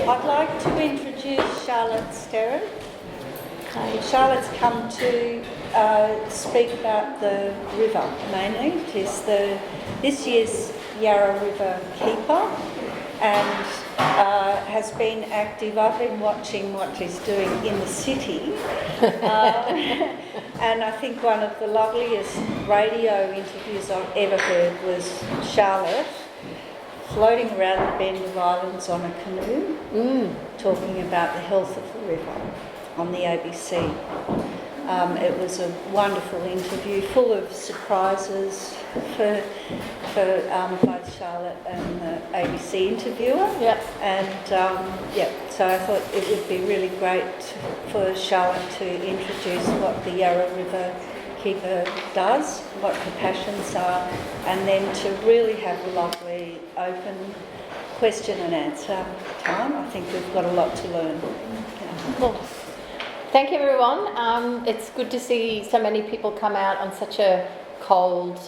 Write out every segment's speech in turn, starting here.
I'd like to introduce Charlotte Sterrett. Charlotte's come to speak about the river mainly. It is this year's Yarra Riverkeeper and has been active. I've been watching what she's doing in the city. And I think one of the loveliest radio interviews I've ever heard was Charlotte floating around the Bend of Islands on a canoe, talking about the health of the river on the ABC. It was a wonderful interview, full of surprises for both Charlotte and the ABC interviewer. Yep. And so I thought it would be really great for Charlotte to introduce what the Yarra Riverkeeper does, what the passions are, and then to really have a lovely open question and answer time. I think we've got a lot to learn. Cool. Thank you, everyone. It's good to see so many people come out on such a cold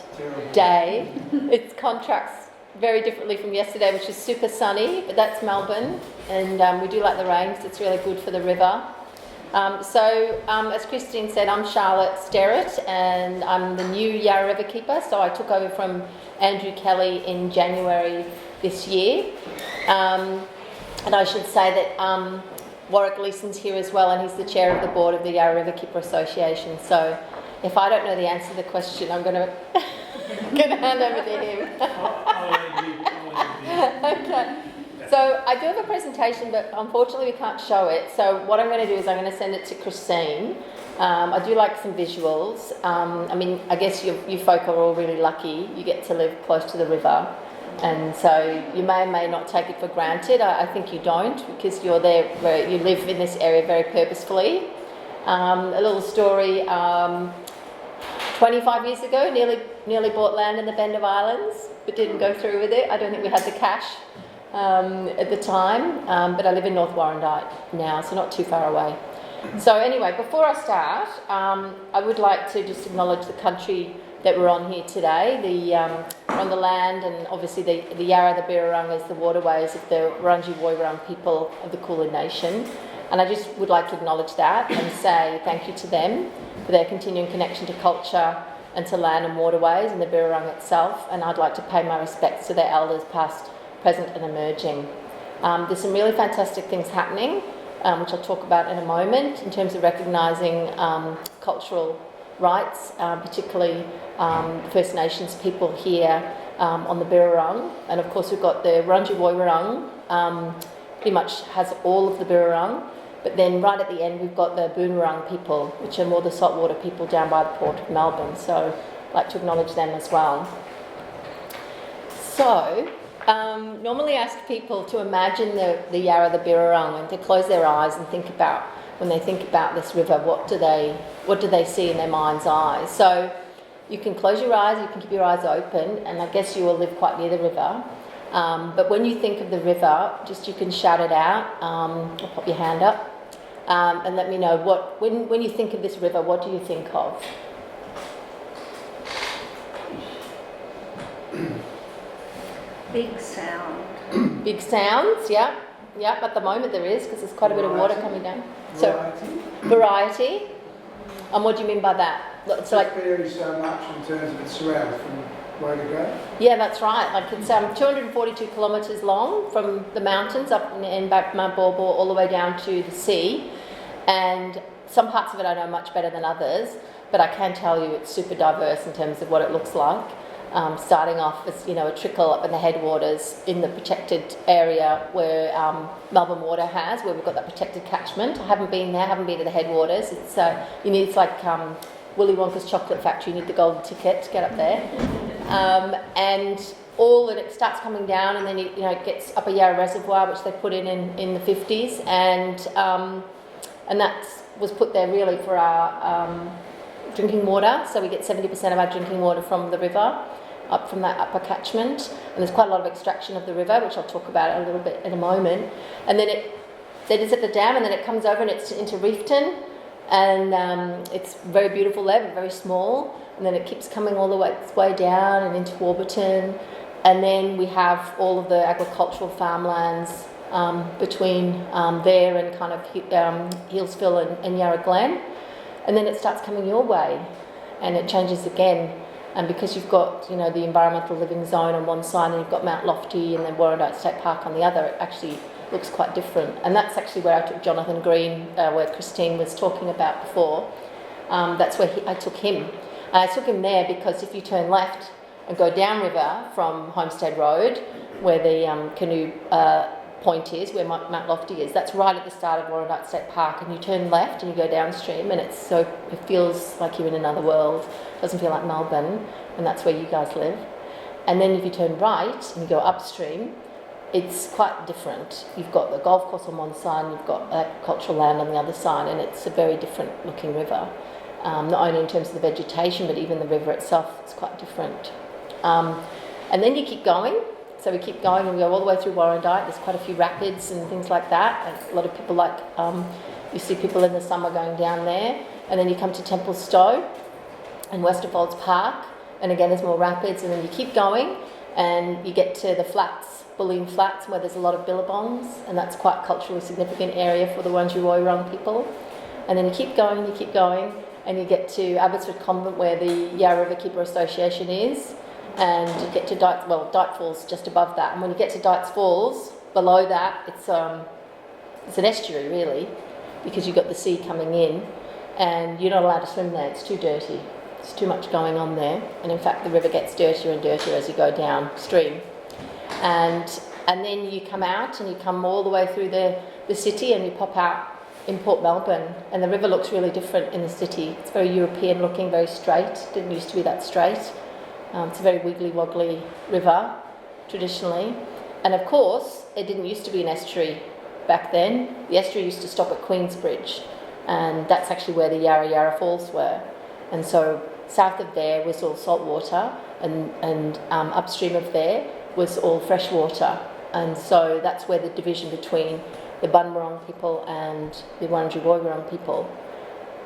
day. It contrasts very differently from yesterday, which is super sunny, but that's Melbourne, and we do like the rain because it's really good for the river. As Christine said, I'm Charlotte Sterrett, and I'm the new Yarra Riverkeeper, so I took over from Andrew Kelly in January this year. And I should say that Warwick Leeson's here as well, and he's the chair of the board of the Yarra Riverkeeper Association. So if I don't know the answer to the question, I'm going to hand over to him. Okay. So I do have a presentation, but unfortunately we can't show it. So what I'm going to do is I'm going to send it to Christine. I do like some visuals. I guess you folk are all really lucky. You get to live close to the river. And so you may or may not take it for granted. I think you don't, because you're there, you live in this area very purposefully. A little story, 25 years ago, nearly bought land in the Bend of Islands, but didn't go through with it. I don't think we had the cash at the time, but I live in North Warrandyte now, so not too far away. So anyway, before I start, I would like to just acknowledge the country that we're on here today. We're on the land, and obviously the Yarra, the Birrarung, is the waterways of the Wurundjeri Woiwurrung people of the Kulin Nation. And I just would like to acknowledge that and say thank you to them for their continuing connection to culture and to land and waterways and the Birrarung itself. And I'd like to pay my respects to their elders, past, present and emerging. There's some really fantastic things happening, which I'll talk about in a moment, in terms of recognising cultural rights, particularly First Nations people here on the Birrarung. And of course we've got the Wurundjeri Woiwurrung, pretty much has all of the Birrarung, but then right at the end we've got the Boonwurrung people, which are more the saltwater people down by the port of Melbourne, so I'd like to acknowledge them as well. So normally I ask people to imagine the Yarra, the Birrarung, and to close their eyes and think about, when they think about this river, what do they see in their mind's eyes? So you can close your eyes, you can keep your eyes open, and I guess you will live quite near the river. But when you think of the river, just you can shout it out, or pop your hand up, and let me know when you think of this river, what do you think of? Big sound. Big sounds, yeah. Yeah, at the moment there is, because there's quite a bit of water coming down. Variety. And what do you mean by that? It's like varies so much in terms of its surround from way to go. Yeah, that's right. Like it's 242 kilometres long from the mountains up in Mount Baw all the way down to the sea. And some parts of it I know much better than others, but I can tell you it's super diverse in terms of what it looks like. Starting off as a trickle up in the headwaters in the protected area where Melbourne Water has, where we've got that protected catchment. I haven't been there, haven't been to the headwaters. It's like Willy Wonka's chocolate factory. You need the golden ticket to get up there, and it starts coming down, and then it gets Upper Yarra Reservoir, which they put in the 50s, and that was put there really for our drinking water. So we get 70% of our drinking water from the river, up from that upper catchment, and there's quite a lot of extraction of the river, which I'll talk about a little bit in a moment. And then it is at the dam, and then it comes over and it's into Reefton, and it's very beautiful there, but very small. And then it keeps coming all the way down and into Warburton, and then we have all of the agricultural farmlands between there and kind of Healesville and Yarra Glen, and then it starts coming your way, and it changes again. And because you've got, you know, the environmental living zone on one side and you've got Mount Lofty and then Warrandyte State Park on the other, it actually looks quite different. And that's actually where I took Jonathan Green, where Christine was talking about before. That's where I took him. And I took him there because if you turn left and go downriver from Homestead Road, where the canoe point is, where Mount Lofty is, that's right at the start of Warrandyte State Park, and you turn left and you go downstream, and it feels like you're in another world. It doesn't feel like Melbourne, and that's where you guys live. And then if you turn right and you go upstream, it's quite different. You've got the golf course on one side and you've got agricultural land on the other side, and it's a very different looking river. Not only in terms of the vegetation, but even the river itself is quite different. And then you keep going. So we keep going and we go all the way through Warrandyte. There's quite a few rapids and things like that. And a lot of people you see people in the summer going down there. And then you come to Templestowe and Westerfolds Park. And again, there's more rapids. And then you keep going and you get to the flats, Bulleen Flats, where there's a lot of billabongs. And that's quite a culturally significant area for the Wurundjeri people. And then you keep going and you get to Abbotsford Convent, where the Yarra Riverkeeper Association is. And you get to Dyke Falls just above that. And when you get to Dyke Falls, below that, it's an estuary really, because you've got the sea coming in, and you're not allowed to swim there. It's too dirty. There's too much going on there. And in fact, the river gets dirtier and dirtier as you go downstream. And then you come out and you come all the way through the city, and you pop out in Port Melbourne, and the river looks really different in the city. It's very European looking, very straight. It didn't used to be that straight. It's a very wiggly-woggly river, traditionally. And of course, it didn't used to be an estuary back then. The estuary used to stop at Queensbridge, and that's actually where the Yarra Falls were. And so south of there was all salt water, and upstream of there was all fresh water. And so that's where the division between the Bunurong people and the Wurundjeri people.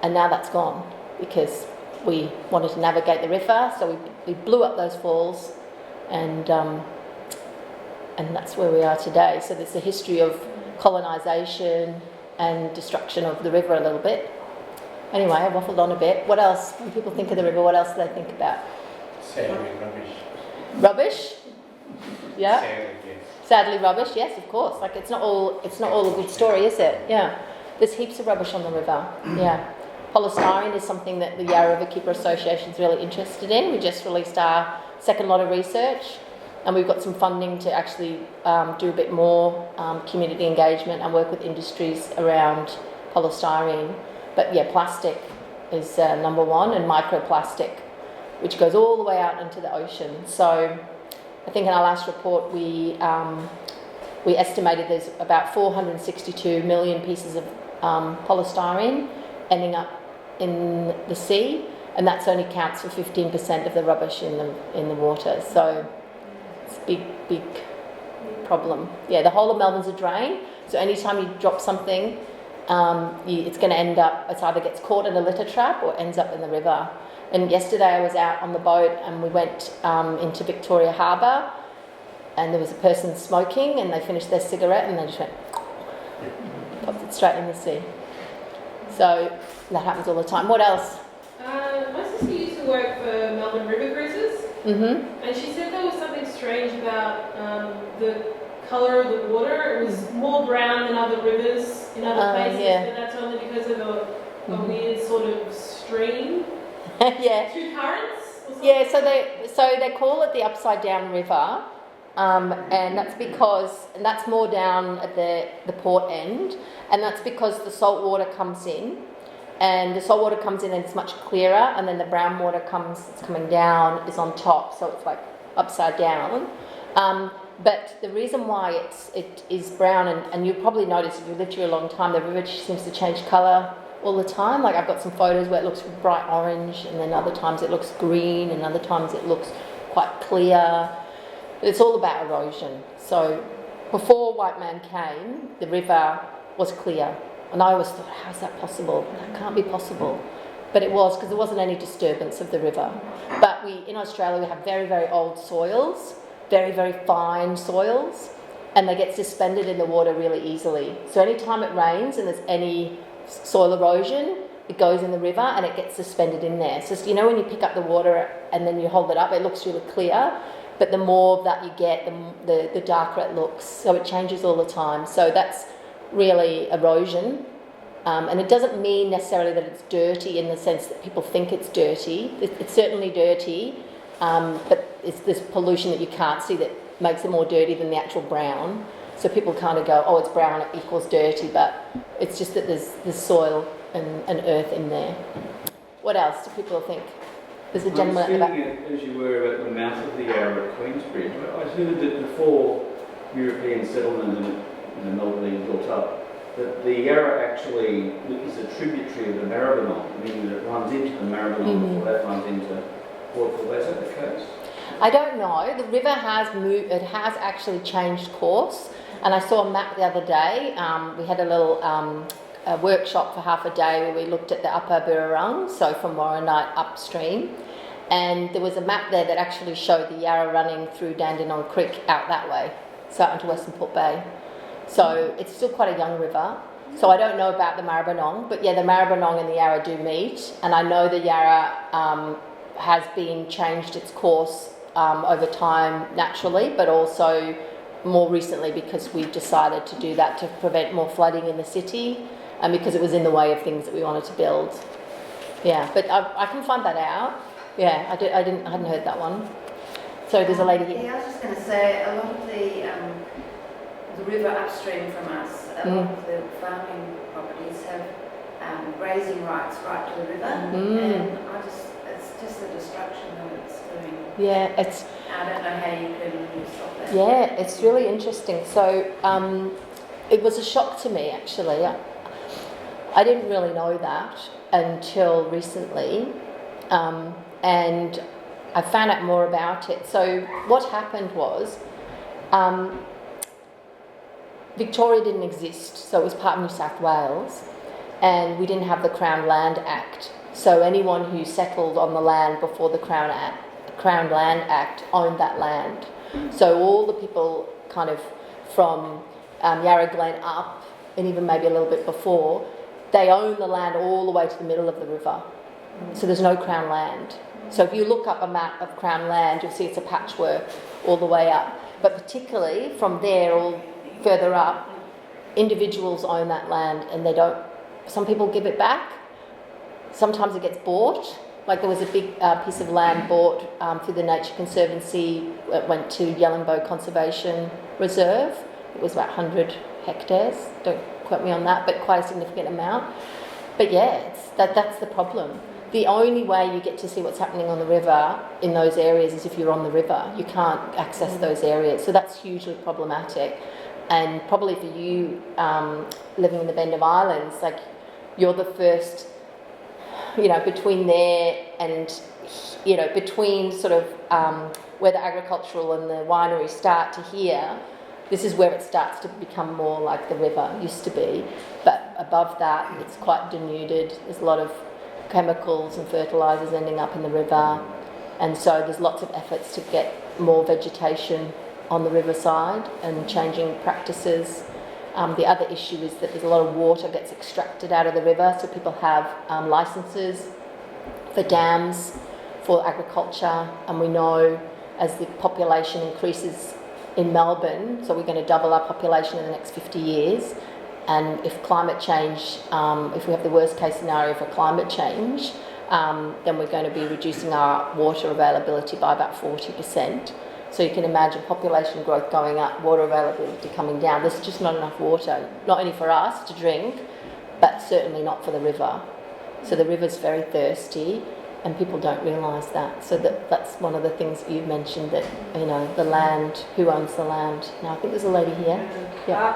And now that's gone, because we wanted to navigate the river, so we blew up those falls, and that's where we are today. So there's a history of colonisation and destruction of the river a little bit. Anyway, I waffled on a bit. What else? When people think of the river, what else do they think about? Sadly, rubbish. Rubbish? Yeah. Sadly, yes. Sadly, rubbish. Yes, of course. Like it's not all a good story, is it? Yeah. There's heaps of rubbish on the river. Yeah. Polystyrene is something that the Yarra Riverkeeper Association is really interested in. We just released our second lot of research, and we've got some funding to actually do a bit more community engagement and work with industries around polystyrene. But yeah, plastic is number one, and microplastic, which goes all the way out into the ocean. So I think in our last report we estimated there's about 462 million pieces of polystyrene ending up in the sea, and that's only counts for 15% of the rubbish in the water. So it's a big problem. Yeah, the whole of Melbourne's a drain. So anytime you drop something, it's going to end up. It either gets caught in a litter trap or ends up in the river. And yesterday I was out on the boat and we went into Victoria Harbour, and there was a person smoking, and they finished their cigarette and they just went, popped it straight in the sea. So that happens all the time. What else? My sister used to work for Melbourne River Cruises, and she said there was something strange about the colour of the water. It was more brown than other rivers in other places, but that's only because of a weird sort of stream. Yeah. Two currents or something? Yeah, so they call it the upside down river. And that's more down at the port end, and that's because the salt water comes in, and it's much clearer, and then the brown water it's coming down, is on top, so it's like upside down. But the reason why it is brown, and you'll probably notice if you've lived here a long time, the river seems to change colour all the time. Like I've got some photos where it looks bright orange, and then other times it looks green, and other times it looks quite clear. It's all about erosion. So before white man came, the river was clear. And I always thought, how's that possible? That can't be possible. But it was, because there wasn't any disturbance of the river. But in Australia, we have very, very old soils, very, very fine soils. and they get suspended in the water really easily. So anytime it rains and there's any soil erosion, it goes in the river and it gets suspended in there. So you know when you pick up the water and then you hold it up, it looks really clear, but the more of that you get, the darker it looks. So it changes all the time. So that's really erosion. And it doesn't mean necessarily that it's dirty in the sense that people think it's dirty. It's certainly dirty, but it's this pollution that you can't see that makes it more dirty than the actual brown. So people kind of go, oh, it's brown, it equals dirty, but it's just that there's soil and earth in there. What else do people think? There's a gentleman at the back. I was feeling, as you were, about the mouth of the Yarra at Queensbridge. I heard that before European settlement and Melbourne being built up, that the Yarra actually is a tributary of the Maribyrnong, meaning that it runs into the Maribyrnong before that runs into Port Phillip. Is that the case? I don't know. The river has moved. It has actually changed course. And I saw a map the other day. We had a little a workshop for half a day where we looked at the upper Burrarung, so from Warrandyte upstream. And there was a map there that actually showed the Yarra running through Dandenong Creek out that way, so out into Western Port Bay. So it's still quite a young river. So I don't know about the Maribyrnong, but yeah, the Maribyrnong and the Yarra do meet. And I know the Yarra has been changed its course over time naturally, but also more recently because we've decided to do that to prevent more flooding in the city and because it was in the way of things that we wanted to build. Yeah, but I can find that out. Yeah, I hadn't heard that one. So there's a lady here. Yeah, I was just going to say, a lot of the river upstream from us, a lot of the farming properties have grazing rights right to the river, and it's just the destruction that it's doing. Yeah, I don't know how you can stop that. Yeah, it's really interesting. So it was a shock to me actually. I didn't really know that until recently, and I found out more about it. So what happened was Victoria didn't exist, so it was part of New South Wales, and we didn't have the Crown Land Act. So anyone who settled on the land before the Crown Land Act owned that land. So all the people kind of from Yarra Glen up, and even maybe a little bit before, they own the land all the way to the middle of the river. So there's no Crown land. So if you look up a map of Crown land, you'll see it's a patchwork all the way up. But particularly from there all further up, individuals own that land and they don't, some people give it back. Sometimes it gets bought. Like there was a big piece of land bought through the Nature Conservancy. It went to Yellingbo Conservation Reserve. It was about 100 hectares. Don't quote me on that, but quite a significant amount. But yeah, that's the problem. The only way you get to see what's happening on the river in those areas is if you're on the river. You can't access those areas. So that's hugely problematic. And probably for you living in the Bend of Islands, like you're the first, between there and, between sort of where the agricultural and the wineries start to here, this is where it starts to become more like the river used to be. But above that, it's quite denuded. There's a lot of chemicals and fertilisers ending up in the river. And so there's lots of efforts to get more vegetation on the riverside and changing practices. The other issue is that there's a lot of water gets extracted out of the river, so people have licences for dams for agriculture, and we know as the population increases in Melbourne, so we're going to double our population in the next 50 years, and if climate change, if we have the worst case scenario for climate change, then we're going to be reducing our water availability by about 40%. So you can imagine population growth going up, water availability coming down. There's just not enough water, not only for us to drink, but certainly not for the river. So the river's very thirsty, and people don't realise that. So that's one of the things that you've mentioned, that, the land, who owns the land. Now, I think there's a lady here. Yeah.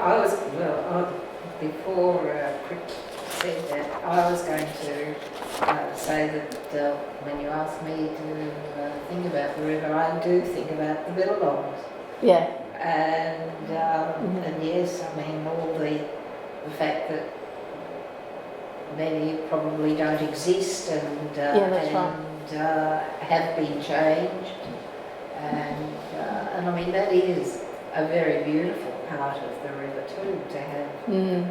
Before Crick said that, I was going to say that when you ask me to think about the river, I do think about the Billabongs. Yeah. And yes, I mean, all the fact that many probably don't exist and have been changed, and I mean that is a very beautiful part of the river too, to have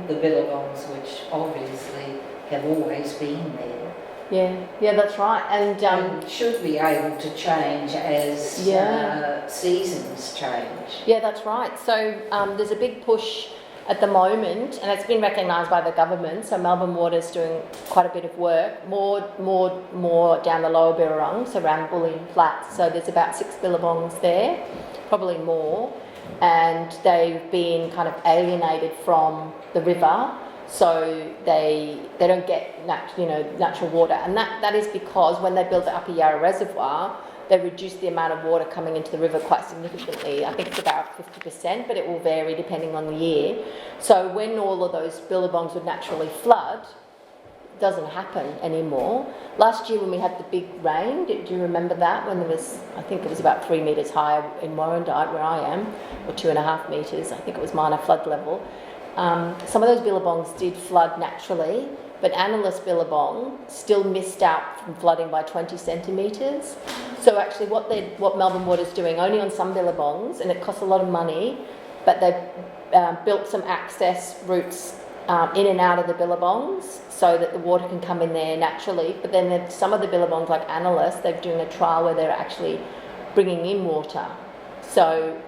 the billabongs, which obviously have always been there. Yeah, that's right. And And should be able to change as seasons change. yeah, that's right. So there's a big push at the moment, and it's been recognised by the government. So Melbourne Water's doing quite a bit of work, more down the lower Birrarung, so around Bulleen Flats. So there's about 6 billabongs there, probably more, and they've been kind of alienated from the river. So they don't get natural water, and that is because when they built the Upper Yarra Reservoir, they reduced the amount of water coming into the river quite significantly. I think it's about 50%, but it will vary depending on the year. So when all of those billabongs would naturally flood, it doesn't happen anymore. Last year when we had the big rain, do you remember that? When there was, I think it was about 3 metres higher in Warrandyte where I am, or 2.5 metres. I think it was minor flood level. Some of those billabongs did flood naturally, but Analyst Billabong still missed out from flooding by 20 centimetres. So actually what Melbourne Water's doing, only on some billabongs, and it costs a lot of money, but they've built some access routes in and out of the billabongs so that the water can come in there naturally. But then some of the billabongs, like Analyst, they're doing a trial where they're actually bringing in water. So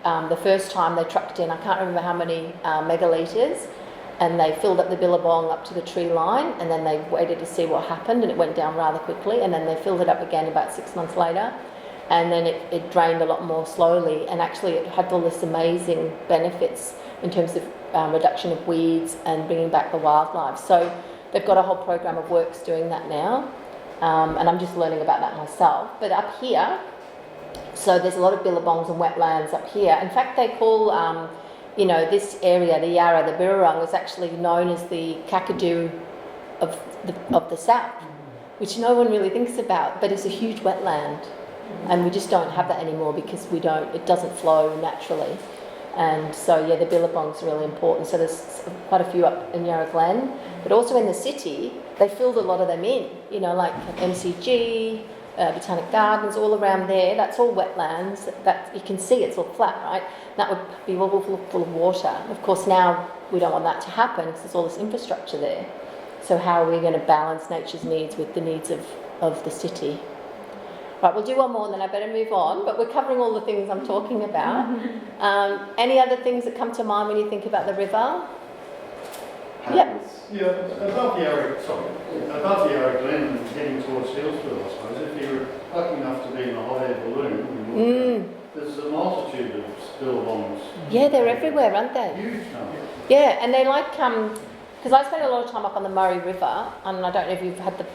the first time they trucked in, I can't remember how many megalitres, and they filled up the billabong up to the tree line, and then they waited to see what happened, and it went down rather quickly, and then they filled it up again about 6 months later, and then it drained a lot more slowly, and actually it had all this amazing benefits in terms of reduction of weeds and bringing back the wildlife. So they've got a whole program of works doing that now, and I'm just learning about that myself. But up here, so there's a lot of billabongs and wetlands up here. In fact, they call this area, the Yarra, the Birrarung, was actually known as the Kakadu of the south, which no one really thinks about, but it's a huge wetland, and we just don't have that anymore because it doesn't flow naturally. And so the billabong's really important. So there's quite a few up in Yarra Glen, but also in the city, they filled a lot of them in, like MCG, Botanic Gardens, all around there. That's all wetlands. That you can see it's all flat, right? That would be all full of water. Of course, now we don't want that to happen because there's all this infrastructure there. So how are we going to balance nature's needs with the needs of the city? Right, we'll do one more and then I better move on, but we're covering all the things I'm talking about. Any other things that come to mind when you think about the river? Yep. Yeah, above the Yarra Glen and heading towards Hillsville, I suppose, if you're lucky enough to be in a hot air balloon, there's a multitude of billabongs. Yeah, they're everywhere, aren't they? Huge number. Yeah, and they like, because I spend a lot of time up on the Murray River, and I don't know if you've had the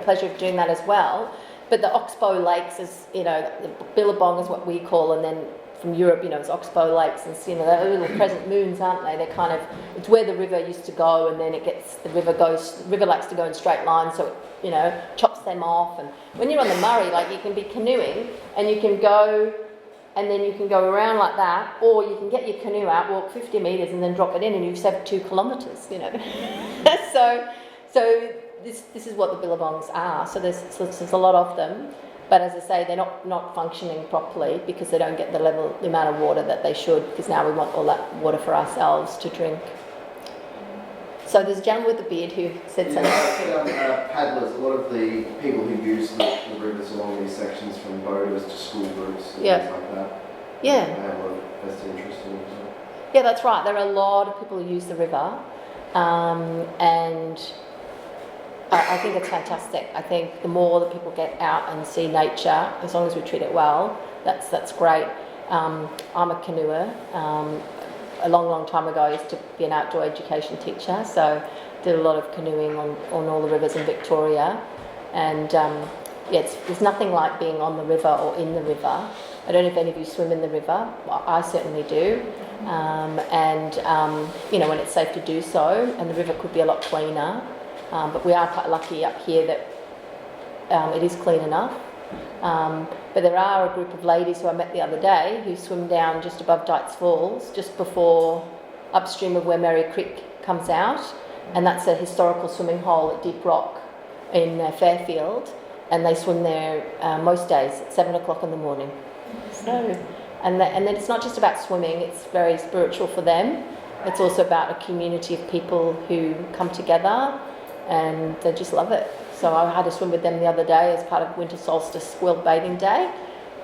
pleasure of doing that as well, but the Oxbow Lakes is, the billabong is what we call, and then from Europe, it's Oxbow Lakes, and they're little crescent moons, aren't they? They're kind of, it's where the river used to go, and then the river likes to go in straight lines, so it, chops them off. And when you're on the Murray, you can be canoeing, and you can go, and then you can go around like that, or you can get your canoe out, walk 50 metres, and then drop it in, and you've saved 2 kilometres, So this is what the billabongs are. So there's a lot of them. But as I say, they're not functioning properly because they don't get the amount of water that they should, because now we want all that water for ourselves to drink. So there's a gentleman with a beard who said something. Paddlers, a lot of the people who use the rivers along these sections, from boaters to school groups and things like that. Yeah. They have a lot of vested interest in it. Yeah, that's right. There are a lot of people who use the river, and I think it's fantastic. I think the more that people get out and see nature, as long as we treat it well, that's great. I'm a canoer. A long time ago, I used to be an outdoor education teacher, so did a lot of canoeing on all the rivers in Victoria. And there's nothing like being on the river or in the river. I don't know if any of you swim in the river. Well, I certainly do. When it's safe to do so, and the river could be a lot cleaner. But we are quite lucky up here that it is clean enough. But there are a group of ladies who I met the other day who swim down just above Dites Falls, just before upstream of where Merry Creek comes out, and that's a historical swimming hole at Deep Rock in Fairfield, and they swim there most days at 7 o'clock in the morning. So And then it's not just about swimming, it's very spiritual for them. It's also about a community of people who come together and they just love it. So I had to swim with them the other day as part of Winter Solstice World Bathing Day,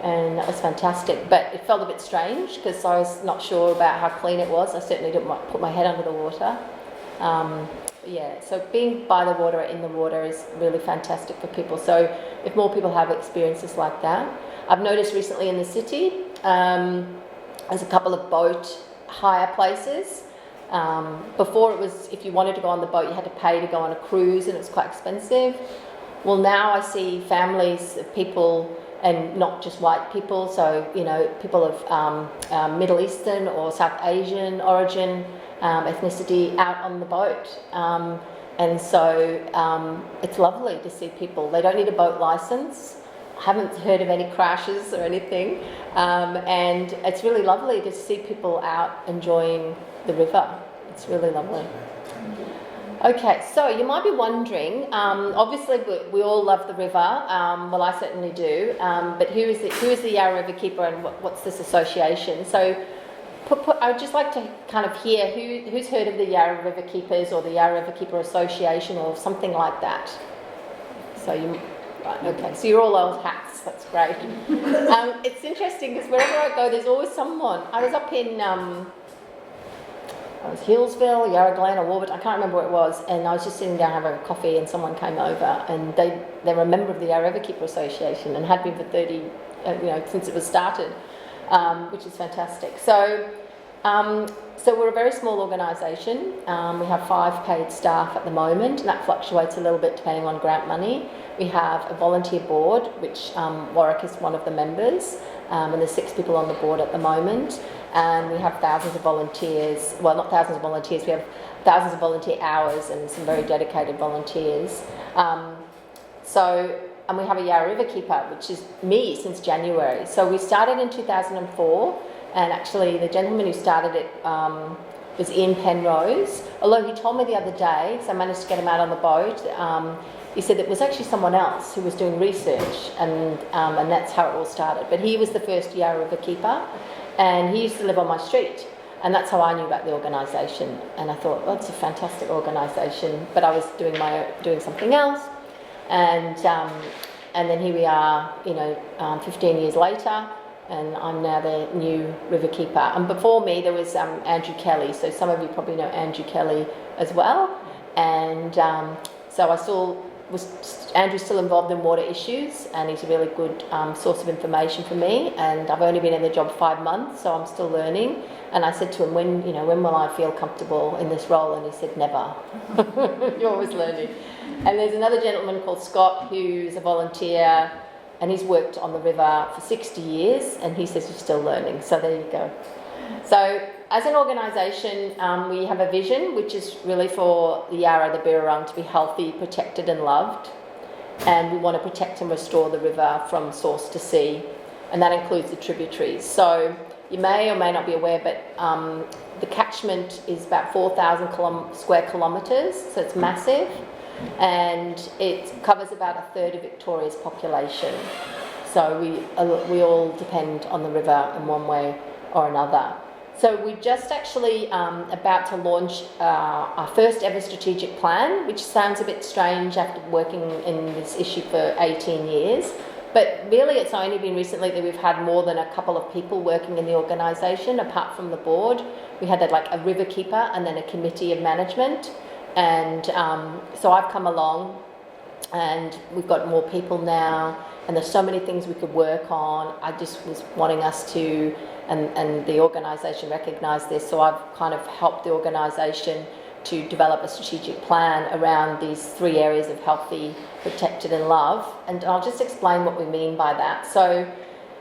and that was fantastic. But it felt a bit strange because I was not sure about how clean it was. I certainly didn't put my head under the water. Yeah, so being by the water or in the water is really fantastic for people. So if more people have experiences like that. I've noticed recently in the city, there's a couple of boat hire places. Before it was, if you wanted to go on the boat, you had to pay to go on a cruise and it was quite expensive. Well, now I see families of people, and not just white people, so, you know, people of Middle Eastern or South Asian origin, ethnicity out on the boat. And so it's lovely to see people. They don't need a boat license. I haven't heard of any crashes or anything. And it's really lovely to see people out enjoying the river. It's really lovely. Okay, so you might be wondering, obviously we all love the river, well I certainly do, but who is the Yarra Riverkeeper and what's this association? So I would just like to kind of hear who's heard of the Yarra Riverkeepers or the Yarra Riverkeeper Association or something like that. So right, okay, so you're all old hats, that's great. It's interesting because wherever I go there's always someone. I was up in Hillsville, Yarra Glen or Warburton, I can't remember where it was, and I was just sitting down having a coffee and someone came over and they were a member of the Yarra Riverkeeper Association and had been for 30, since it was started, which is fantastic. So we're a very small organisation. We have 5 paid staff at the moment, and that fluctuates a little bit depending on grant money. We have a volunteer board, which Warwick is one of the members, and there's 6 people on the board at the moment. And we have thousands of volunteers, well not thousands of volunteers, we have thousands of volunteer hours and some very dedicated volunteers. And we have a Yarra Riverkeeper, which is me since January. So we started in 2004, and actually the gentleman who started it was Ian Penrose, although he told me the other day, because I managed to get him out on the boat, he said it was actually someone else who was doing research, and that's how it all started. But he was the first Yarra Riverkeeper, and he used to live on my street, and that's how I knew about the organisation. And I thought, well, it's a fantastic organisation, but I was doing something else, and then here we are, 15 years later, and I'm now the new Riverkeeper. And before me there was Andrew Kelly, so some of you probably know Andrew Kelly as well, and so Andrew's still involved in water issues, and he's a really good source of information for me, and I've only been in the job 5 months, so I'm still learning. And I said to him, when will I feel comfortable in this role? And he said, never. You're always learning. And there's another gentleman called Scott who's a volunteer, and he's worked on the river for 60 years, and he says he's still learning. So there you go. So as an organisation, we have a vision which is really for the Yarra, the Birrarung, to be healthy, protected and loved. And we want to protect and restore the river from source to sea, and that includes the tributaries. So you may or may not be aware, but the catchment is about 4,000 square kilometres, so it's massive, and it covers about a third of Victoria's population. So we all depend on the river in one way or another. So we're just actually about to launch our first ever strategic plan, which sounds a bit strange after working in this issue for 18 years. But really it's only been recently that we've had more than a couple of people working in the organisation, apart from the board. We had like a riverkeeper and then a committee of management. And so I've come along, and we've got more people now, and there's so many things we could work on. I just was wanting us to, and the organisation recognised this, so I've kind of helped the organisation to develop a strategic plan around these 3 areas of healthy, protected and love. And I'll just explain what we mean by that. So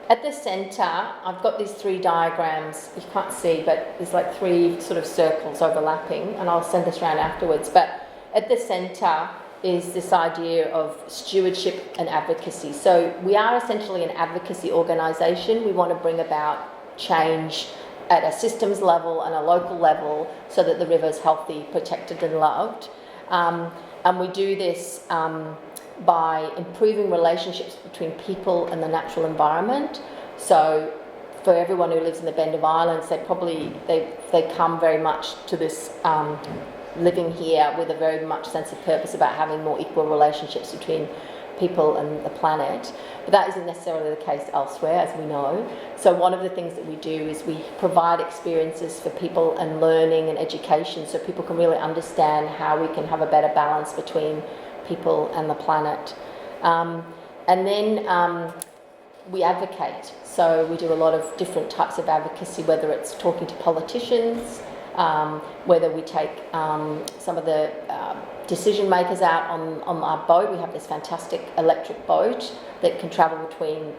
at the centre, I've got these 3 diagrams. You can't see, but there's like 3 sort of circles overlapping, and I'll send this around afterwards. But at the centre is this idea of stewardship and advocacy. So we are essentially an advocacy organisation. We want to bring about change at a systems level and a local level so that the river is healthy, protected and loved. And we do this by improving relationships between people and the natural environment. So for everyone who lives in the Bend of Islands, they come very much to this living here with a very much sense of purpose about having more equal relationships between people and the planet. But that isn't necessarily the case elsewhere, as we know. So one of the things that we do is we provide experiences for people and learning and education, so people can really understand how we can have a better balance between people and the planet. And then we advocate. So we do a lot of different types of advocacy, whether it's talking to politicians, whether we take some of the decision makers out on our boat. We have this fantastic electric boat that can travel between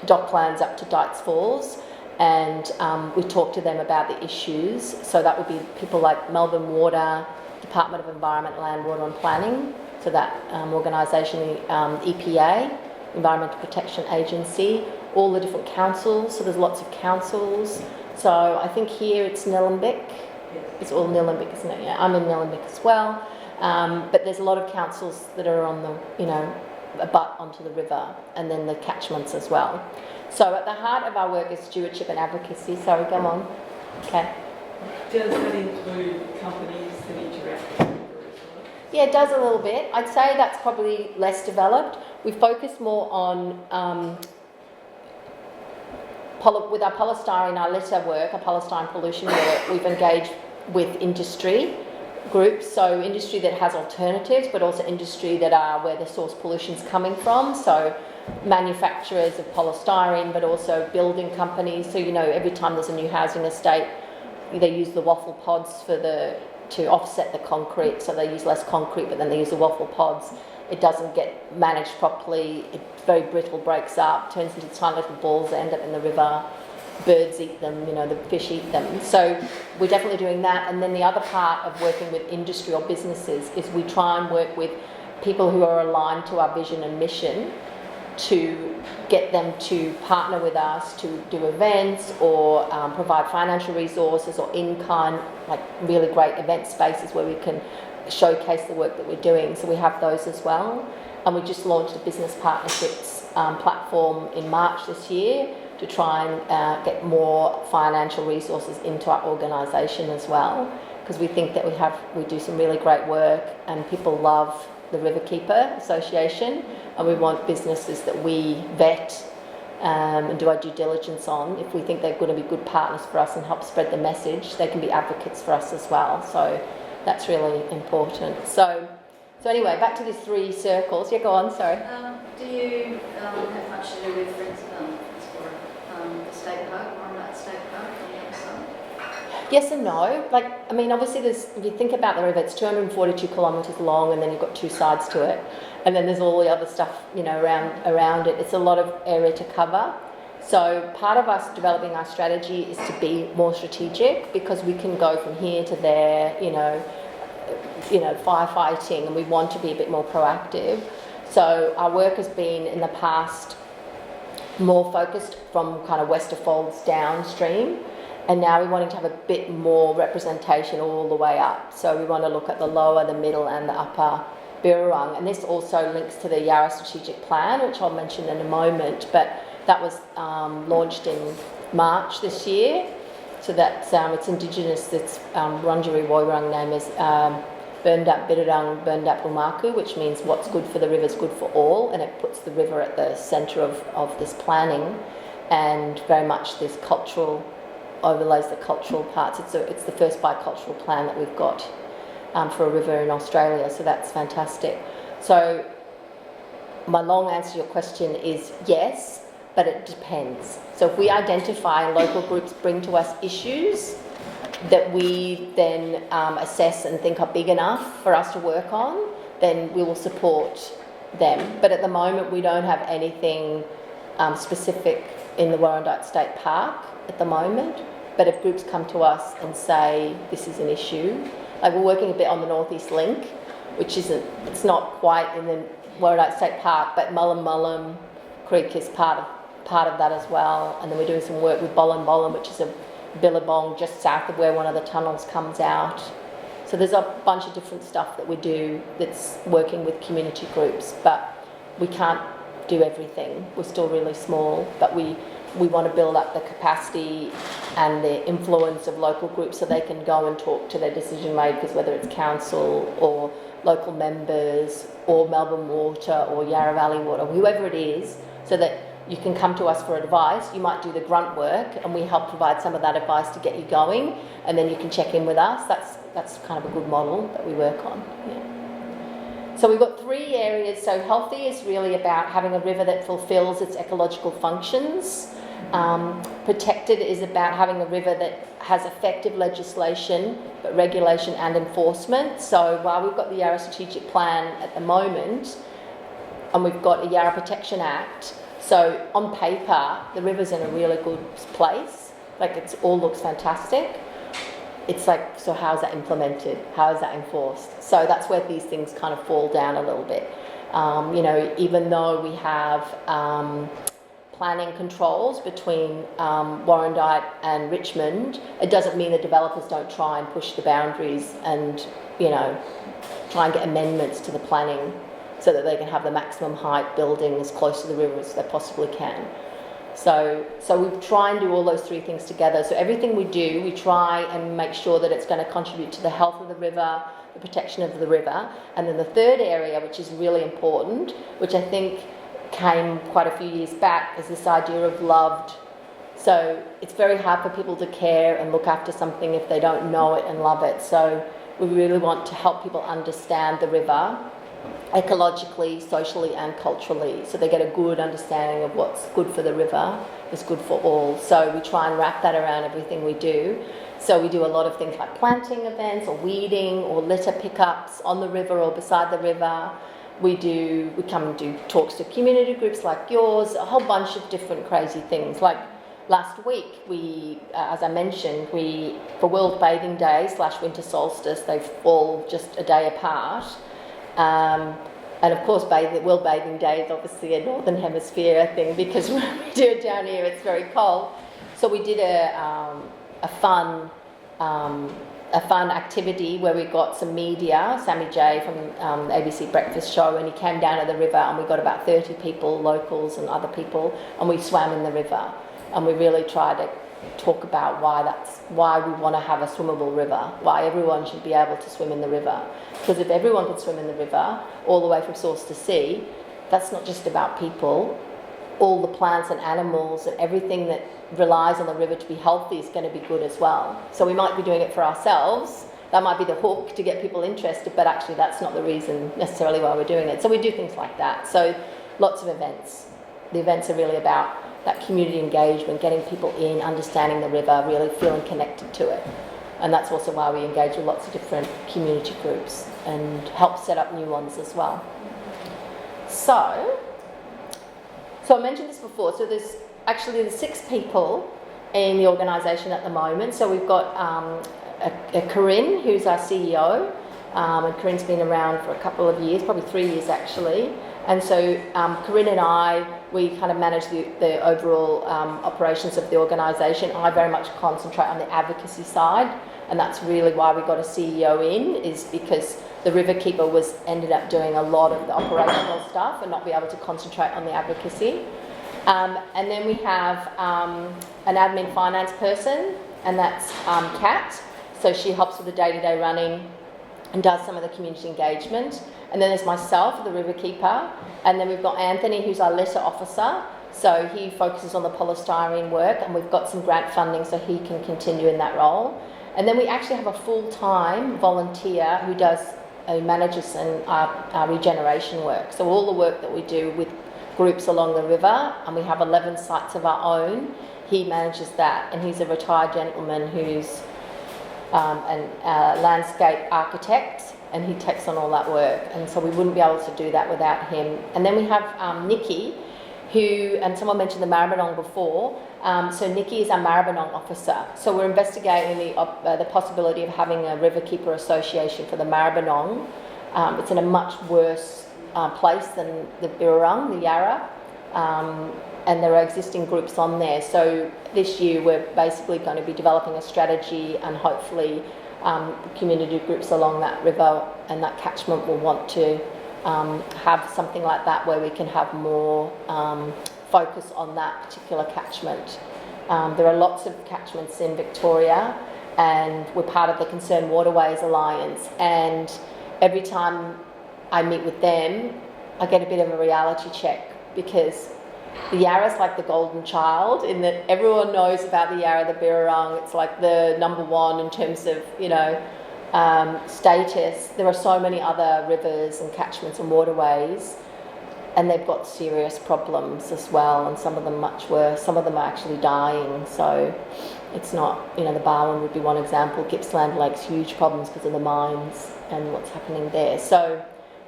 Docklands up to Dights Falls, and we talk to them about the issues. So that would be people like Melbourne Water, Department of Environment, Land, Water and Planning, so that organisation, EPA, Environmental Protection Agency, all the different councils, so there's lots of councils. So I think here it's Nillumbik. It's all Nillumbik, isn't it? Yeah, I'm in Nillumbik as well. But there's a lot of councils that are on the, abut onto the river, and then the catchments as well. So at the heart of our work is stewardship and advocacy. Sorry, go on. Okay. Does that include companies that interact with the river as well? Yeah, it does a little bit. I'd say that's probably less developed. We focus more on with our polystyrene, our litter work, our polystyrene pollution work, we've engaged with industry groups, so industry that has alternatives, but also industry that are where the source pollution's coming from, so manufacturers of polystyrene, but also building companies. So, every time there's a new housing estate, they use the waffle pods to offset the concrete, so they use less concrete, but then they use the waffle pods. It doesn't get managed properly, it's very brittle, breaks up, turns into tiny little balls that end up in the river. Birds eat them, the fish eat them. So we're definitely doing that. And then the other part of working with industry or businesses is we try and work with people who are aligned to our vision and mission to get them to partner with us to do events or provide financial resources or in-kind, like really great event spaces where we can showcase the work that we're doing. So we have those as well. And we just launched a business partnerships platform in March this year to try and get more financial resources into our organisation as well, because we think that we do some really great work and people love the Riverkeeper Association, and we want businesses that we vet and do our due diligence on. If we think they're going to be good partners for us and help spread the message, they can be advocates for us as well. So that's really important. So anyway, back to these 3 circles. Yeah, go on, sorry. Do you have much to do with the state park, or that state park on the other side? Yes and no. Obviously if you think about the river, it's 242 kilometres long, and then you've got 2 sides to it. And then there's all the other stuff, around it. It's a lot of area to cover. So part of us developing our strategy is to be more strategic, because we can go from here to there, firefighting, and we want to be a bit more proactive. So our work has been in the past more focused from kind of Wester Falls downstream, and now we're wanting to have a bit more representation all the way up. So we want to look at the lower, the middle and the upper Birrarung, and this also links to the Yarra Strategic Plan, which I'll mention in a moment, but that was launched in March this year. So that's it's Indigenous, it's Wurundjeri Woiwurrung name is Burned-up Birrarung, Burned-up Umaku, which means what's good for the river is good for all, and it puts the river at the centre of this planning, and very much this cultural, overlays the cultural parts. It's the first bicultural plan that we've got for a river in Australia, so that's fantastic. So my long answer to your question is yes, but it depends. So if we identify local groups bring to us issues that we then assess and think are big enough for us to work on, then we will support them. But at the moment, we don't have anything specific in the Warrandyte State Park at the moment. But if groups come to us and say this is an issue, like we're working a bit on the Northeast Link, which it's not quite in the Warrandyte State Park, but Mullum Creek is part of that as well. And then we're doing some work with Bollum, which is a billabong just south of where one of the tunnels comes out. So there's a bunch of different stuff that we do that's working with community groups, but we can't do everything. We're still really small, but we we want to build up the capacity and the influence of local groups so they can go and talk to their decision makers, whether it's council or local members or Melbourne Water or Yarra Valley Water, whoever it is, so that you can come to us for advice. You might do the grunt work and we help provide some of that advice to get you going, and then you can check in with us. That's kind of a good model that we work on. Yeah. So we've got 3 areas. So healthy is really about having a river that fulfills its ecological functions. Protected is about having a river that has effective legislation, but regulation and enforcement. So while we've got the Yarra Strategic Plan at the moment, and we've got a Yarra Protection Act, so on paper, the river's in a really good place. Like, it all looks fantastic. It's like, so how's that implemented? How is that enforced? So that's where these things kind of fall down a little bit. You know, even though we have planning controls between Warrandyte and Richmond, it doesn't mean the developers don't try and push the boundaries and, you know, try and get amendments to the planning so that they can have the maximum height building as close to the river as they possibly can. So we try and do all those 3 things together. So everything we do, we try and make sure that it's going to contribute to the health of the river, the protection of the river. And then the third area, which is really important, which I think came quite a few years back, is this idea of loved. So it's very hard for people to care and look after something if they don't know it and love it. So we really want to help people understand the river ecologically, socially and culturally, so they get a good understanding of what's good for the river is good for all. So we try and wrap that around everything we do. So we do a lot of things like planting events or weeding or litter pickups on the river or beside the river. We come and do talks to community groups like yours, a whole bunch of different crazy things. Like last week, we, as I mentioned, for World Bathing Day / Winter Solstice, they fall just a day apart. And of course, World Bathing Day is obviously a Northern Hemisphere thing, because when we do it down here, it's very cold. So we did a fun activity where we got some media, Sammy J from the ABC Breakfast Show, and he came down to the river, and we got about 30 people, locals and other people, and we swam in the river. And we really tried to talk about why we want to have a swimmable river, why everyone should be able to swim in the river. Because if everyone could swim in the river, all the way from source to sea, that's not just about people. All the plants and animals and everything that relies on the river to be healthy is going to be good as well. So we might be doing it for ourselves. That might be the hook to get people interested, but actually that's not the reason necessarily why we're doing it. So we do things like that. So lots of events. The events are really about that community engagement, getting people in, understanding the river, really feeling connected to it. And that's also why we engage with lots of different community groups and help set up new ones as well. So I mentioned this before, so there's 6 people in the organisation at the moment. So we've got Corinne, who's our CEO, and Corinne's been around for a couple of years, probably 3 years actually. And so Corinne and I, we kind of manage the overall operations of the organisation. I very much concentrate on the advocacy side, and that's really why we got a CEO in, is because the Riverkeeper ended up doing a lot of the operational stuff and not be able to concentrate on the advocacy. And then we have an admin finance person, and that's Kat. So she helps with the day-to-day running and does some of the community engagement. And then there's myself, the Riverkeeper, and then we've got Anthony, who's our letter officer. So he focuses on the polystyrene work, and we've got some grant funding so he can continue in that role. And then we actually have a full-time volunteer who manages our regeneration work. So all the work that we do with groups along the river, and we have 11 sites of our own, he manages that, and he's a retired gentleman who's a landscape architect, and he takes on all that work, and so we wouldn't be able to do that without him. And then we have Nikki, who, and someone mentioned the Maribyrnong before, so Nikki is our Maribyrnong officer. So we're investigating the possibility of having a Riverkeeper Association for the Maribyrnong. It's in a much worse place than the Birrarung, the Yarra, and there are existing groups on there. So this year we're basically going to be developing a strategy, and hopefully community groups along that river and that catchment will want to have something like that, where we can have more focus on that particular catchment. There are lots of catchments in Victoria, and we're part of the Concerned Waterways Alliance, and every time I meet with them, I get a bit of a reality check, because the Yarra's like the golden child in that everyone knows about the Yarra, the Birrarung. It's like the number one in terms of, status. There are so many other rivers and catchments and waterways, and they've got serious problems as well, and some of them much worse. Some of them are actually dying, so it's not, the Barwon would be one example. Gippsland Lake's huge problems because of the mines and what's happening there. So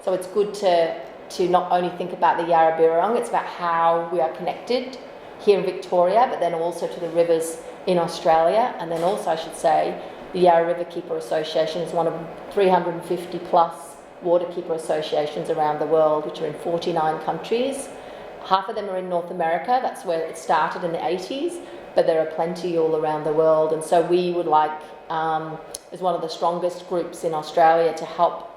it's good to not only think about the Yarra Birrarung, it's about how we are connected here in Victoria, but then also to the rivers in Australia. And then also, I should say, the Yarra Riverkeeper Association is one of 350 plus waterkeeper associations around the world, which are in 49 countries. Half of them are in North America. That's where it started in the 80s, but there are plenty all around the world. And so we would like, as one of the strongest groups in Australia, to help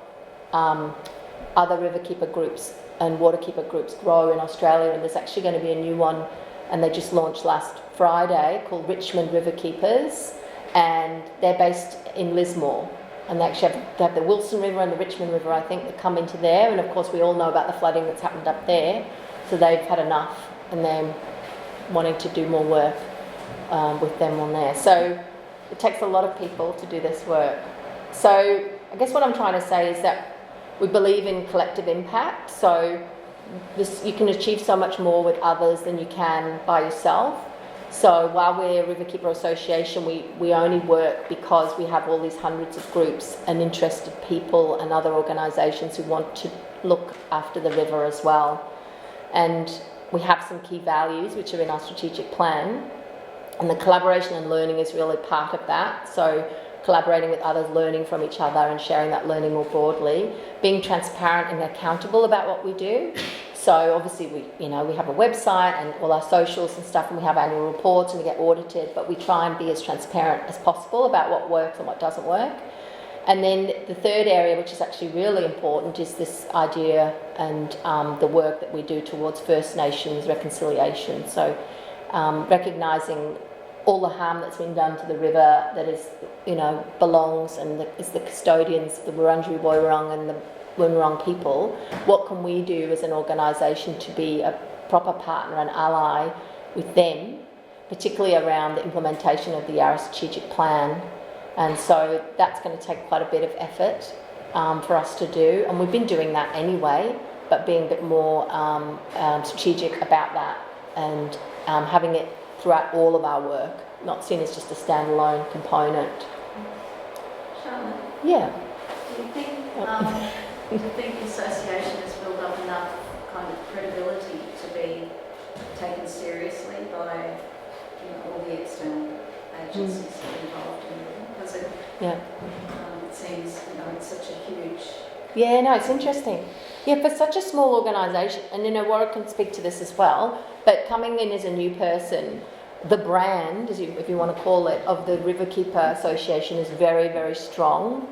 other riverkeeper groups and waterkeeper groups grow in Australia. And there's actually going to be a new one, and they just launched last Friday, called Richmond Riverkeepers, and they're based in Lismore. And they actually have the Wilson River and the Richmond River, I think, that come into there. And of course, we all know about the flooding that's happened up there. So they've had enough, and they're wanting to do more work with them on there. So it takes a lot of people to do this work. So I guess what I'm trying to say is that we believe in collective impact. So you can achieve so much more with others than you can by yourself. So while we're a Riverkeeper Association, we only work because we have all these hundreds of groups and interested people and other organisations who want to look after the river as well. And we have some key values which are in our strategic plan, and the collaboration and learning is really part of that. So collaborating with others, learning from each other and sharing that learning more broadly, being transparent and accountable about what we do. So obviously we have a website and all our socials and stuff, and we have annual reports and we get audited, but we try and be as transparent as possible about what works and what doesn't work. And then the third area, which is actually really important, is this idea and the work that we do towards First Nations reconciliation. So recognising all the harm that's been done to the river that is, belongs and is the custodians, the Wurundjeri Woiwurrung and the Woiwurrung people. What can we do as an organisation to be a proper partner and ally with them, particularly around the implementation of the Yarra strategic plan? And so that's going to take quite a bit of effort for us to do, and we've been doing that anyway, but being a bit more strategic about that and having it throughout all of our work, not seen as just a standalone component. Charlotte, Yeah. do you think the association has built up enough kind of credibility to be taken seriously by all the external agencies involved in it? Because it seems it's such a huge... Yeah, no, it's interesting. Yeah, for such a small organisation, and Warwick can speak to this as well, but coming in as a new person, the brand, if you want to call it, of the Riverkeeper Association is very, very strong.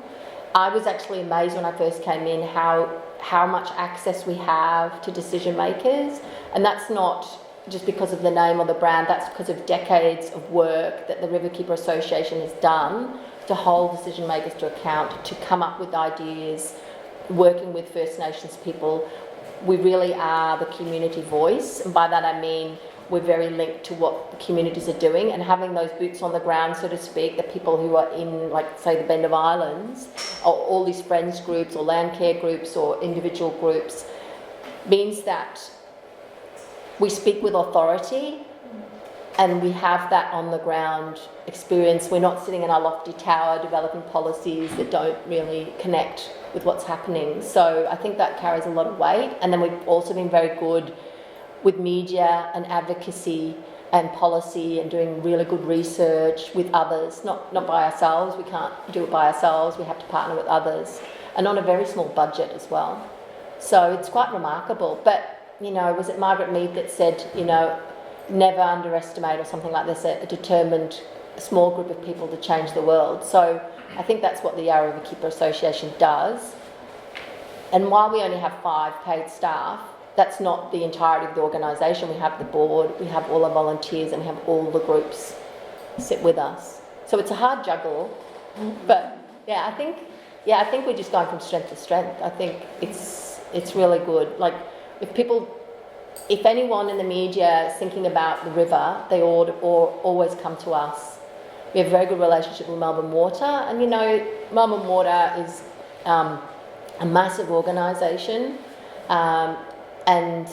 I was actually amazed when I first came in how much access we have to decision makers, and that's not just because of the name or the brand, that's because of decades of work that the Riverkeeper Association has done to hold decision makers to account, to come up with ideas, working with First Nations people. We really are the community voice, and by that I mean we're very linked to what the communities are doing, and having those boots on the ground, so to speak, the people who are in, like, say, the Bend of Islands, or all these friends groups or land care groups or individual groups, means that we speak with authority and we have that on the ground experience. We're not sitting in our lofty tower developing policies that don't really connect with what's happening. So I think that carries a lot of weight. And then we've also been very good with media and advocacy and policy and doing really good research with others, not by ourselves. We can't do it by ourselves. We have to partner with others, and on a very small budget as well. So it's quite remarkable. But, was it Margaret Mead that said, never underestimate, or something like this, a determined small group of people to change the world. So I think that's what the Yarra Riverkeeper Association does. And while we only have 5 paid staff, that's not the entirety of the organisation. We have the board, we have all our volunteers, and we have all the groups sit with us. So it's a hard juggle, but I think we're just going from strength to strength. I think it's really good. Like if anyone in the media is thinking about the river, they always come to us. We have a very good relationship with Melbourne Water, and Melbourne Water is a massive organisation, and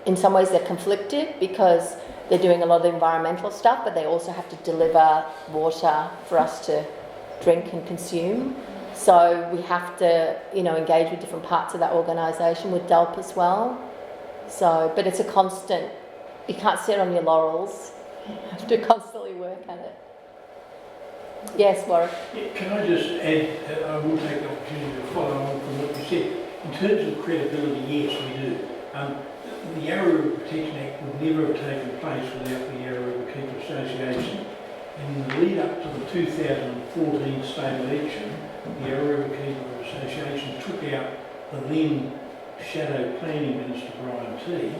in some ways they're conflicted because they're doing a lot of environmental stuff, but they also have to deliver water for us to drink and consume. So we have to, engage with different parts of that organisation, with DELP as well. So, but it's a constant. You can't sit on your laurels. You have to constantly work at it. Yes, Warwick. Yeah, can I just add, I will take the opportunity to follow on from what you said. In terms of credibility, yes, we do. The Yarra River Protection Act would never have taken place without the Yarra Riverkeeper Association. In the lead up to the 2014 state election, the Yarra Riverkeeper Association took out the then Shadow Planning Minister Brian T.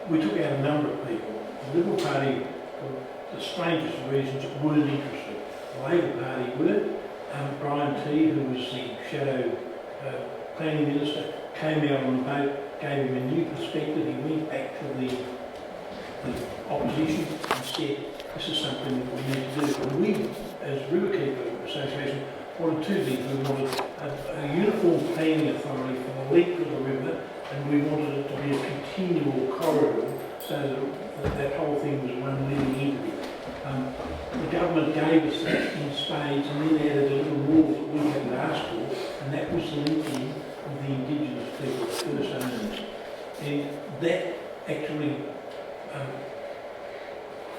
We took out a number of people. The Liberal Party, for the strangest of reasons, weren't interested. The Labor Party were. Brian T., who was the Shadow Planning Minister, came out on the boat, gave him a new perspective. He went back to the opposition and said, this is something that we need to do. And we, as Riverkeeper Association, wanted two things. We wanted a uniform planning authority for the length of the river, and we wanted it to be a continual corridor so that whole thing was one living entity. The government gave us that in spades and then added a little more that we hadn't asked for, and that was the linking of the Indigenous people, the first owners. And that actually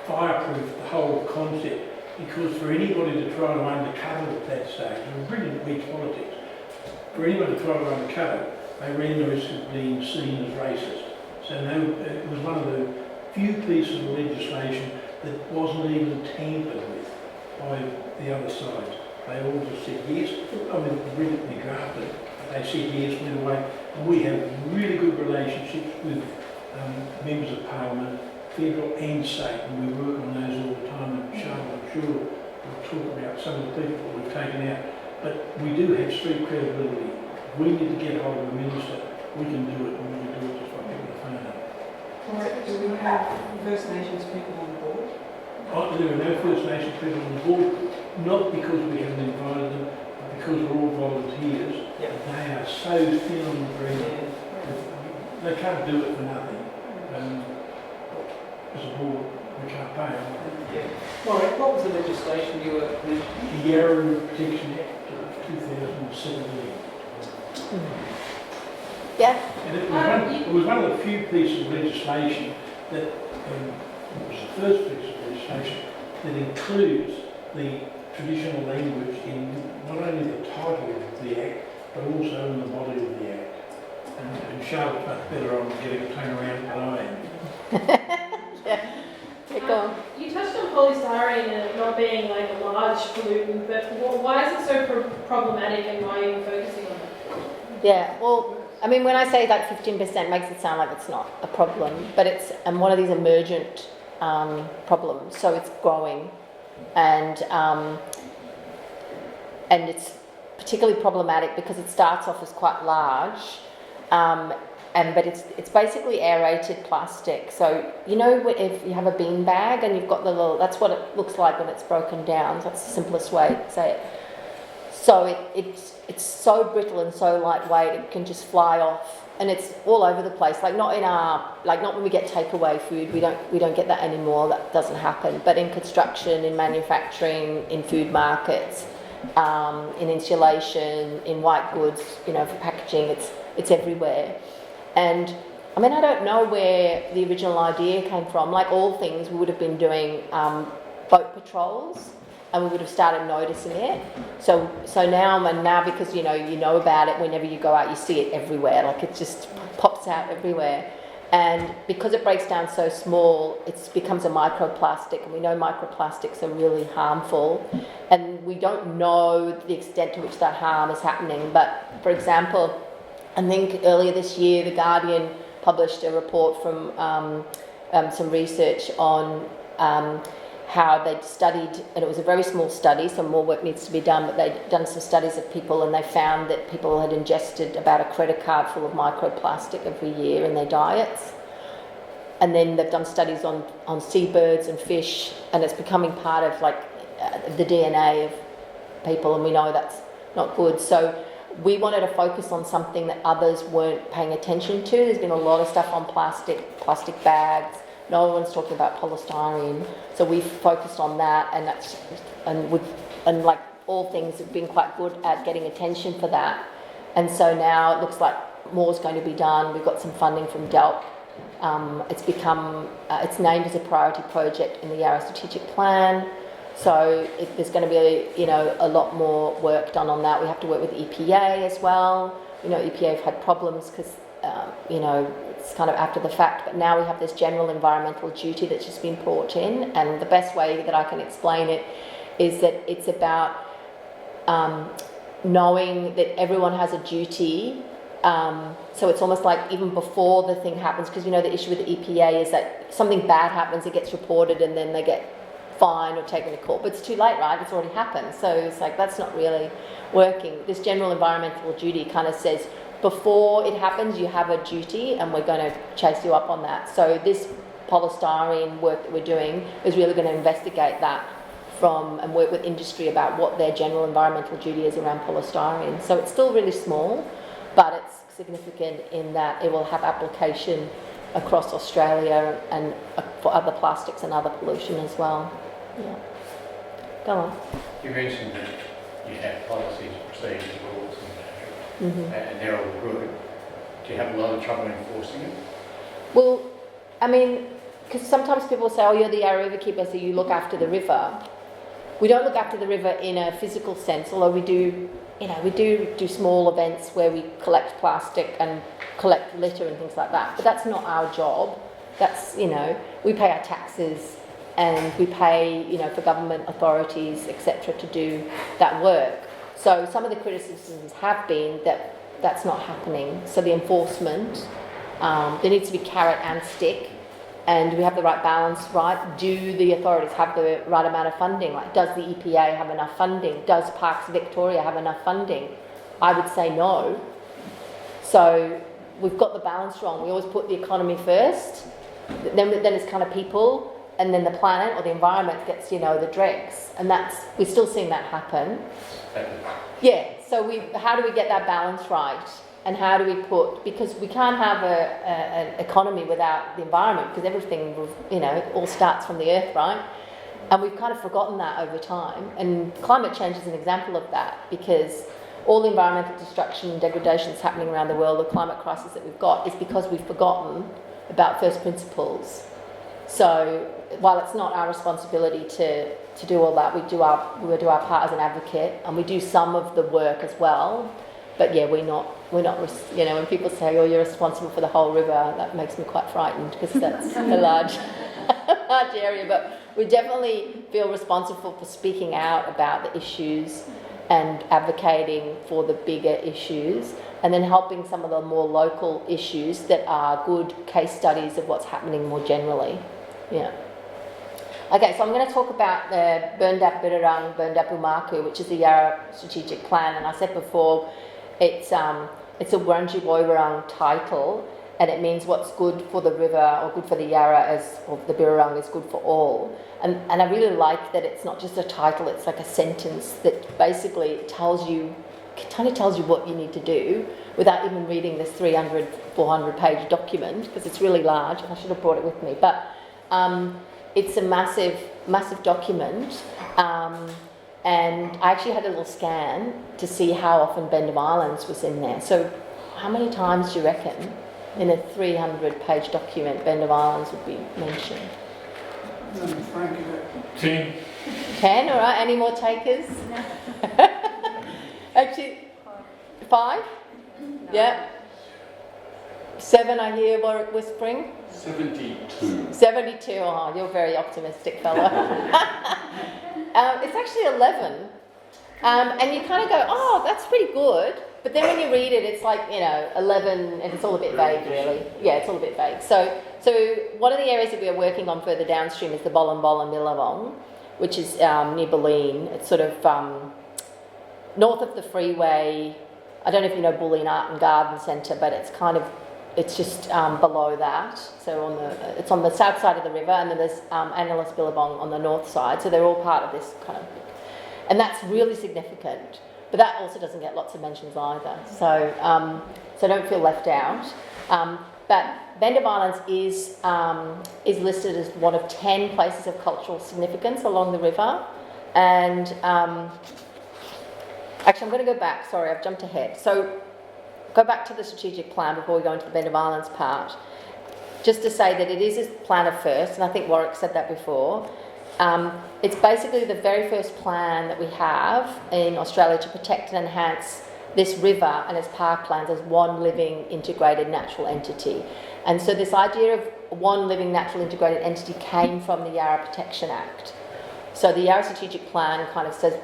fireproofed the whole concept, because for anybody to try to undercut it at that stage, it was brilliant wedge politics, for anyone to try to undercut it, they ran the risk of being seen as racist. So it was one of the few pieces of legislation that wasn't even tampered with by the other side. They all just said yes. I mean, brilliantly drafted. They said yes, went away. And we have really good relationships with members of Parliament, federal and state, and we work on those all the time. And Charlotte, I'm sure, will talk about some of the people that we've taken out. But we do have street credibility. We need to get hold of the minister. We can do it, and we can do it just by picking the phone up. Alright, do we have First Nations people on board? There are no First Nations people on the board, not because we haven't invited them, but because we're all volunteers. Yep. They are so thin on the ground. They can't do it for nothing. As a board, we can't pay them. Yeah. Alright, what was the legislation you were mentioning? The Yarra River Protection Act of 2017. Yeah. And it was one of the few pieces of legislation that, it was the first piece of legislation that includes the traditional language in not only the title of the Act, but also in the body of the Act. And Charlotte's much better on getting a turn around than I am. Yeah. Go on. You touched on polystyrene not being like a large pollutant, but why is it so problematic, and why are you focusing on it? Yeah, well, I mean, when I say like 15% makes it sound like it's not a problem, but it's one of these emergent problems. So it's growing, and it's particularly problematic because it starts off as quite large, but it's basically aerated plastic. So if you have a bean bag and you've got the little, that's what it looks like when it's broken down. So that's the simplest way to say it. So it's so brittle and so lightweight, it can just fly off, and it's all over the place. Not when we get takeaway food, we don't get that anymore. That doesn't happen. But in construction, in manufacturing, in food markets, in insulation, in white goods, for packaging, it's everywhere. And I mean, I don't know where the original idea came from. Like all things, we would have been doing boat patrols, and we would have started noticing it. So now because you know about it, whenever you go out, you see it everywhere. Like it just pops out everywhere. And because it breaks down so small, it becomes a microplastic, and we know microplastics are really harmful. And we don't know the extent to which that harm is happening. But for example, I think earlier this year, The Guardian published a report from some research on how they'd studied, and it was a very small study, so more work needs to be done, but they'd done some studies of people, and they found that people had ingested about a credit card full of microplastic every year in their diets. And then they've done studies on seabirds and fish, and it's becoming part of the DNA of people, and we know that's not good. So we wanted to focus on something that others weren't paying attention to. There's been a lot of stuff on plastic bags. No one's talking about polystyrene. So we've focused on that, and like all things have been quite good at getting attention for that. And so now it looks like more's going to be done. We've got some funding from DELP. It's named as a priority project in the Yarra Strategic Plan. So there's going to be a lot more work done on that. We have to work with EPA as well. EPA have had problems because it's kind of after the fact, but now we have this general environmental duty that's just been brought in, and the best way that I can explain it is that it's about knowing that everyone has a duty. So it's almost like even before the thing happens, because the issue with the EPA is that something bad happens, it gets reported, and then they get fined or taken to court. But it's too late, right? It's already happened. So it's like, that's not really working. This general environmental duty kind of says, before it happens, you have a duty, and we're going to chase you up on that. So this polystyrene work that we're doing is really going to investigate that and work with industry about what their general environmental duty is around polystyrene. So it's still really small, but it's significant in that it will have application across Australia and for other plastics and other pollution as well. Yeah. Go on. You mentioned that you have policies, procedures, rules and they're all good. Do you have a lot of trouble enforcing it? Well, I mean, because sometimes people say, oh, you're the Yarra Riverkeeper, so you look after the river. We don't look after the river in a physical sense, although we do small events where we collect plastic and collect litter and things like that. But that's not our job. That's, we pay our taxes and we pay, for government authorities, etc., to do that work. So some of the criticisms have been that that's not happening. So the enforcement, there needs to be carrot and stick, and we have the right balance, right? Do the authorities have the right amount of funding? Like, does the EPA have enough funding? Does Parks Victoria have enough funding? I would say no. So we've got the balance wrong. We always put the economy first, then it's kind of people, and then the planet or the environment gets, the dregs. And we're still seeing that happen. Yeah, so how do we get that balance right? And how do we because we can't have an economy without the environment, because everything, all starts from the earth, right? And we've kind of forgotten that over time. And climate change is an example of that, because all the environmental destruction and degradation that's happening around the world, the climate crisis that we've got, is because we've forgotten about first principles. So while it's not our responsibility to do all that, we do our part as an advocate, and we do some of the work as well. But yeah, we're not. When people say, "Oh, you're responsible for the whole river," that makes me quite frightened, because that's a large area. But we definitely feel responsible for speaking out about the issues and advocating for the bigger issues, and then helping some of the more local issues that are good case studies of what's happening more generally. Yeah. Okay, so I'm going to talk about the Burndapp Birrarung, Burndapp Umaku, which is the Yarra Strategic Plan. And I said before, it's a Wurundjeri Woiwurrung title, and it means what's good for the river or good for the Yarra or the Birrarung is good for all. And I really like that it's not just a title, it's like a sentence that basically tells you what you need to do without even reading this 300, 400-page document, because it's really large. I should have brought it with me. But it's a massive, massive document. And I actually had a little scan to see how often Bend of Islands was in there. So how many times do you reckon in a 300-page document Bend of Islands would be mentioned? 10. 10, all right. Any more takers? Actually, 5? No. Yeah. 7, I hear Warwick whispering. 72. 72, oh, you're a very optimistic fellow. It's actually 11. And you kind of go, oh, that's pretty good. but then when you read it, it's like, 11, and it's all a bit vague, really. Yeah, it's all a bit vague. So one of the areas that we are working on further downstream is the Bollen Billabong, which is near Bulleen. It's sort of north of the freeway. I don't know if you know Bulleen Art and Garden Centre, but it's just below that. So it's on the south side of the river, and then there's Annalise Billabong on the north side. So they're all part of this kind of, and that's really significant. But that also doesn't get lots of mentions either. So don't feel left out. But Bend of Islands is listed as one of 10 places of cultural significance along the river. And actually, I'm going to go back. Sorry, I've jumped ahead. So go back to the strategic plan before we go into the Bend of Islands part. Just to say that it is a plan of first, and I think Warwick said that before. It's basically the very first plan that we have in Australia to protect and enhance this river and its parklands as one living integrated natural entity. And so this idea of one living natural integrated entity came from the Yarra Protection Act. So the Yarra Strategic Plan kind of says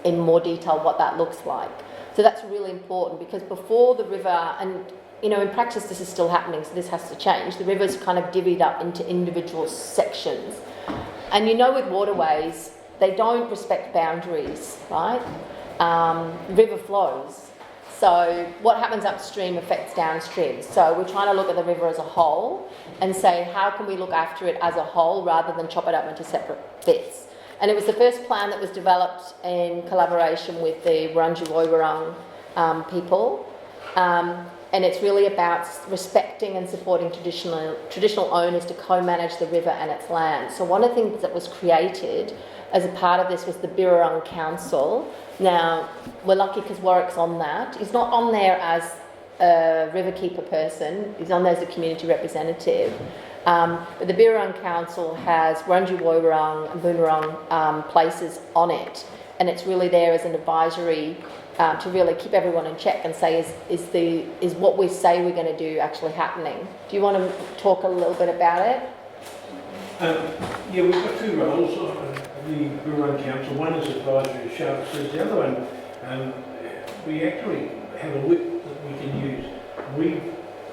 in more detail what that looks like. So that's really important, because before the river, and in practice this is still happening, so this has to change, the river's kind of divvied up into individual sections. And with waterways, they don't respect boundaries, right? River flows. So what happens upstream affects downstream. So we're trying to look at the river as a whole and say, how can we look after it as a whole rather than chop it up into separate bits? And it was the first plan that was developed in collaboration with the Wurundjeri Woiwurrung people. And it's really about respecting and supporting traditional owners to co-manage the river and its land. So one of the things that was created as a part of this was the Birrarung Council. Now, we're lucky because Warwick's on that. He's not on there as a riverkeeper person. He's on there as a community representative. But the Birrarung Council has Wurundjeri Woiwurrung and Boonwurrung places on it. And it's really there as an advisory to really keep everyone in check and say, is what we say we're going to do actually happening? Do you want to talk a little bit about it? Yeah, we've got two roles on the Birrarung Council. One is advisory, as Charlotte says. The other one, we actually have a whip that we can use. We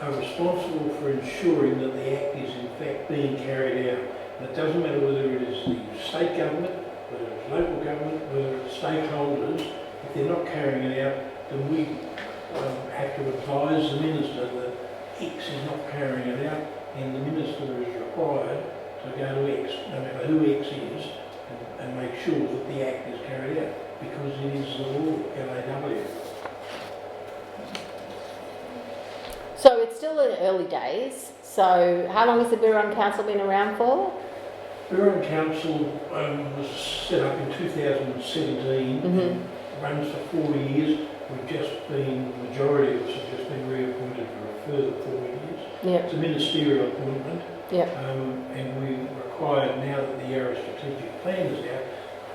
are responsible for ensuring that the Act is in fact being carried out. And it doesn't matter whether it is the state government, whether it's local government, whether it's stakeholders. If they're not carrying it out, then we have to advise the Minister that X is not carrying it out, and the Minister is required to go to X, no matter who X is, and make sure that the Act is carried out, because it is the law, LAW. So it's still in the early days. So how long has the Birrarung Council been around for? Birrarung Council was set up in 2017. Mm-hmm. Runs for 4 years. The majority of us have just been reappointed for a further 4 years. Yep. It's a ministerial appointment. Yep. And we require, now that the Yarra Strategic Plan is out,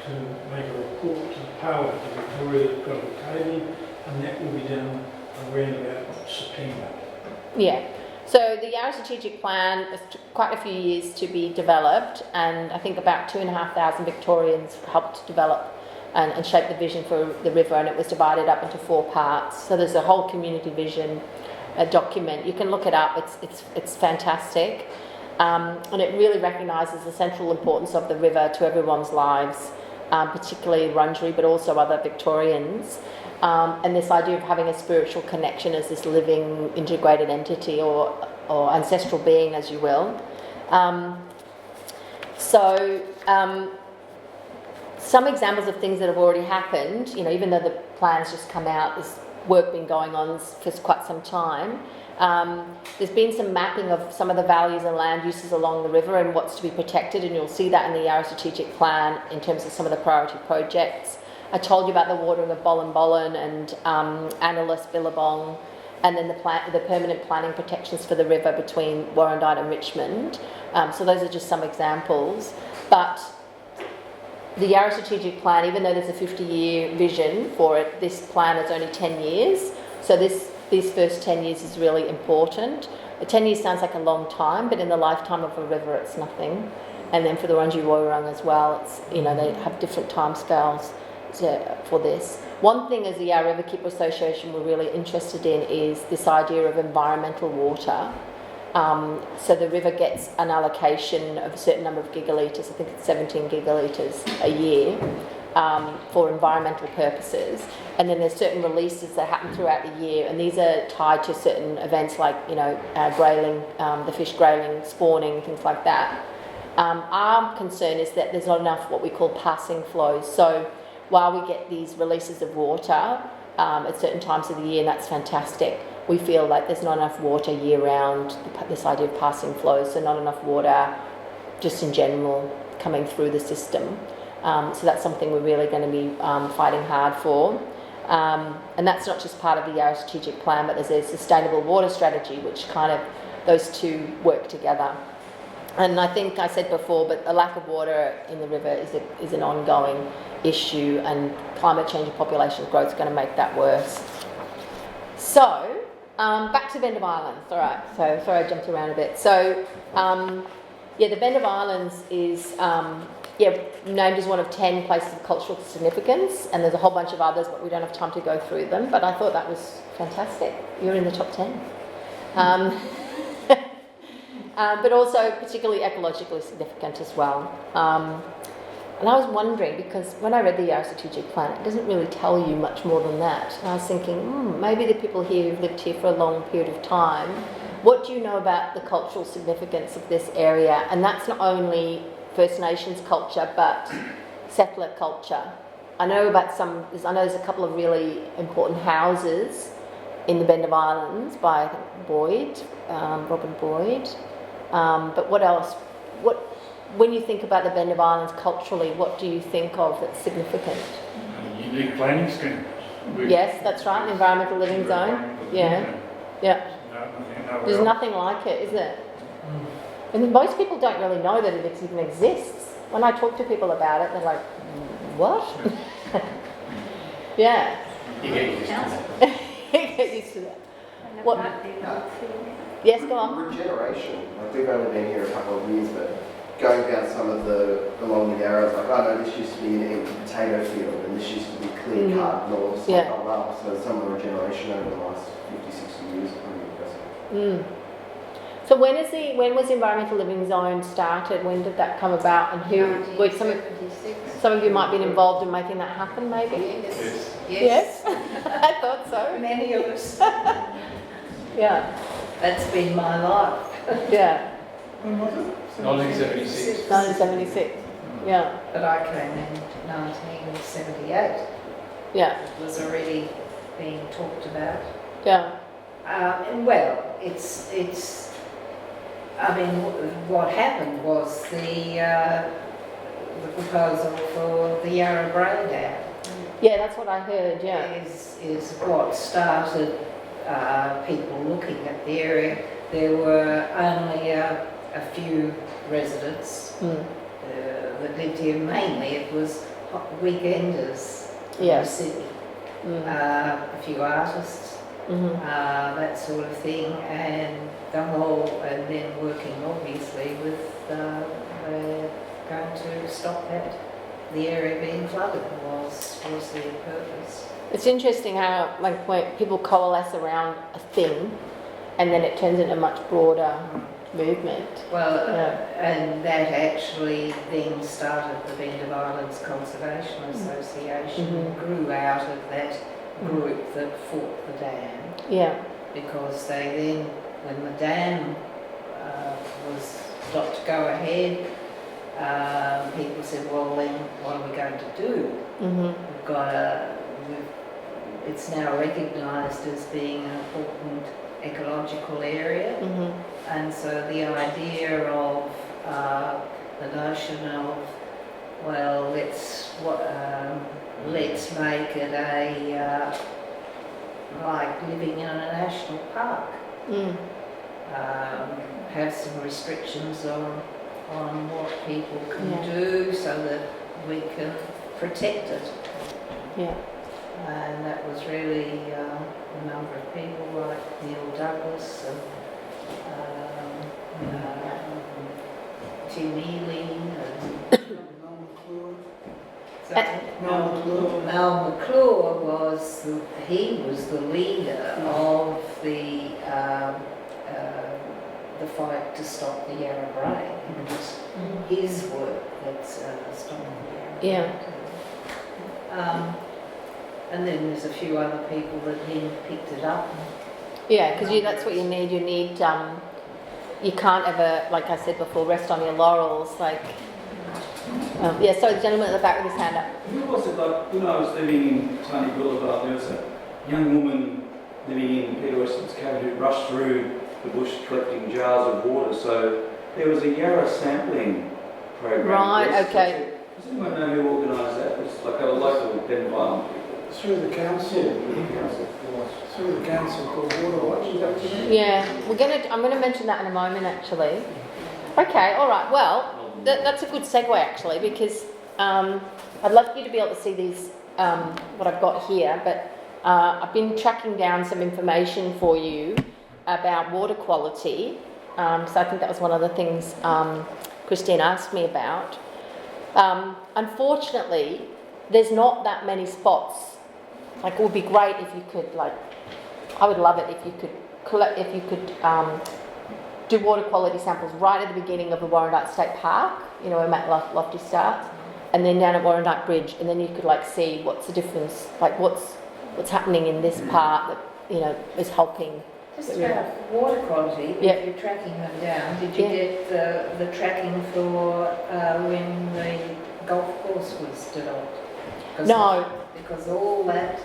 to make a report to the Parliament of Victoria that's got a table, and that will be done around about September. Yeah. So the Yarra Strategic Plan has quite a few years to be developed, and I think about 2,500 Victorians helped develop and shape the vision for the river, and it was divided up into 4 parts. So there's a whole community vision document. You can look it up. It's fantastic, and it really recognises the central importance of the river to everyone's lives, particularly Wurundjeri, but also other Victorians. And this idea of having a spiritual connection as this living integrated entity or ancestral being, as you will. Some examples of things that have already happened, even though the plan's just come out, there's work been going on for quite some time. There's been some mapping of some of the values and land uses along the river and what's to be protected, and you'll see that in the Yarra Strategic Plan in terms of some of the priority projects. I told you about the watering of Bollen and Annalise Billabong, and then the permanent planning protections for the river between Warrandyte and Richmond. So those are just some examples. But the Yarra Strategic Plan, even though there's a 50-year vision for it, this plan is only 10 years. So these first 10 years is really important. 10 years sounds like a long time, but in the lifetime of a river, it's nothing. And then for the Wurundjeri Woiwurrung as well, it's they have different timescales. for this. One thing as the Yarra Riverkeeper Association we're really interested in is this idea of environmental water. So the river gets an allocation of a certain number of gigalitres, I think it's 17 gigalitres a year, for environmental purposes. And then there's certain releases that happen throughout the year, and these are tied to certain events like, grayling, the fish grayling, spawning, things like that. Our concern is that there's not enough what we call passing flows. So while we get these releases of water at certain times of the year, and that's fantastic, we feel like there's not enough water year round, this idea of passing flows, so not enough water just in general coming through the system. So that's something we're really going to be fighting hard for. And that's not just part of the Yarra Strategic Plan, but there's a sustainable water strategy, which kind of, those two work together. And I think I said before, but a lack of water in the river is an ongoing issue, and climate change and population growth is going to make that worse. So, back to Bend of Islands. All right, so sorry I jumped around a bit. So, the Bend of Islands is named as one of 10 places of cultural significance, and there's a whole bunch of others, but we don't have time to go through them. But I thought that was fantastic. You're in the top 10. But also particularly ecologically significant as well. And I was wondering, because when I read the Yarra Strategic Plan, it doesn't really tell you much more than that. And I was thinking, maybe the people here who've lived here for a long period of time, what do you know about the cultural significance of this area? And that's not only First Nations culture, but settler culture. I know there's a couple of really important houses in the Bend of Islands by, I think, Robert Boyd. But what else? When you think about the Bend of Islands culturally, what do you think of that's significant? Unique planning scheme. Yes, that's right, an environmental living zone. Yeah. There's nothing like it, is it? And most people don't really know that it even exists. When I talk to people about it, they're like, what? Yeah. You get used to that. You get used to that. What? Yes, go on. Regeneration. Like, we've only been here a couple of years, but going down some of along the Yarra, like, no, this used to be an empty potato field, and this used to be clear cut, and all of a sudden, oh wow. So some of the regeneration over the last 50, 60 years is pretty impressive. So when was the environmental living zone started? When did that come about, and who? Some of you might be involved in making that happen, maybe. Yes. I thought so. Many of us. Yeah. That's been my life. Yeah. When was it? 1976. 1976. Yeah. But I came in 1978. Yeah. It was already being talked about. Yeah. And well, what happened was the proposal for the Yarra Brae Dam. Yeah, that's what I heard. Yeah. Is what started people looking at the area. There were only a few residents that lived here. Mainly it was weekenders from Sydney. A few artists, that sort of thing, and then working obviously with going to stop the area being flooded was the purpose. It's interesting how when people coalesce around a thing, and then it turns into a much broader movement. Well, and that actually then started the Bend of Islands Conservation Association, grew out of that group that fought the dam. Yeah. Because they then, when the dam was got to go ahead, people said, well then, what are we going to do? We've got it's now recognised as being an important ecological area, and so the idea of the notion of, well, let's make it a like living in a national park. Have some restrictions on what people can do so that we can protect it. Yeah. And that was really a number of people like Neil Douglas and Tim Ely and Mal McClure was he was the leader of the fight to stop the Yarra Brain. It was his work that's stopping the Yarra Brain. And then there's a few other people that then picked it up. Yeah, because that's what you need. You need, you can't ever, like I said before, rest on your laurels. Like, yeah, so the gentleman at the back with his hand up. Who was it, like, when I was living in Tony Boulevard, there was a young woman living in Peter Weston's cabin who rushed through the bush collecting jars of water. So there was a Yarra sampling program. Right, Yes, okay. Does anyone know who organised that? It was like a local Ben Violent people. Through the council. Through the council called Water Watch, is that what you mean? Yeah, I'm gonna mention that in a moment actually. Okay, all right. Well, that's a good segue actually, because I'd love you to be able to see these what I've got here, but I've been tracking down some information for you about water quality. So I think that was one of the things Christine asked me about. Unfortunately, there's not that many spots. Like, it would be great if you could, like, I would love it if you could do water quality samples right at the beginning of the Warrandyte State Park, you know, where Matt Lofty starts, and then down at Warrandyte Bridge, and then you could, like, see what's the difference, like, what's happening in this part that, you know, is helping. Just about water quality, if you're tracking them down, did you get the tracking for when the golf course was developed? No. Because all that...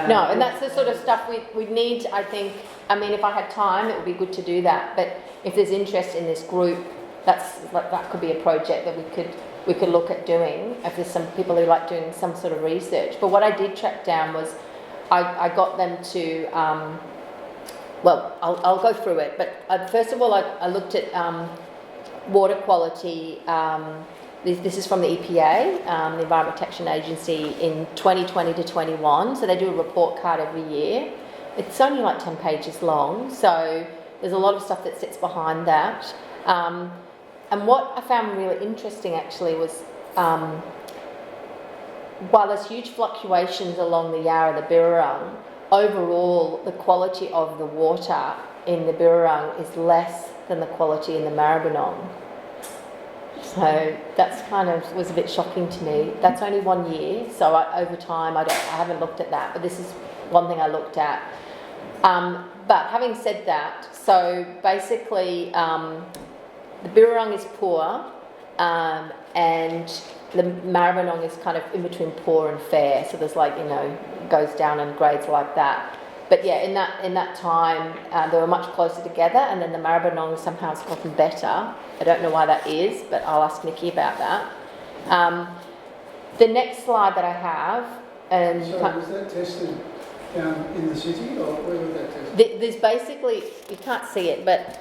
no, and that's the sort of stuff we need, I think. I mean, if I had time, it would be good to do that. But if there's interest in this group, that could be a project that we could look at doing, if there's some people who like doing some sort of research. But what I did track down was I got them to... well, I'll go through it. But first of all, I looked at water quality. This is from the EPA, the Environment Protection Agency, in 2020 to 21. So they do a report card every year. It's only like 10 pages long, so there's a lot of stuff that sits behind that. And what I found really interesting actually was, while there's huge fluctuations along the Yarra, the Birrarung, overall the quality of the water in the Birrarung is less than the quality in the Maribyrnong. So that's kind of was a bit shocking to me. That's only 1 year, so over time I haven't looked at that, but this is one thing I looked at. But having said that, so basically the Birrarung is poor, and the Maribyrnong is kind of in between poor and fair. So there's, like, you know, goes down in grades like that. But yeah, in that time, they were much closer together, and then the Maribyrnong somehow has gotten better. I don't know why that is, but I'll ask Nikki about that. The next slide that I have... so was that tested down in the city, or where was that tested? There's basically, you can't see it, but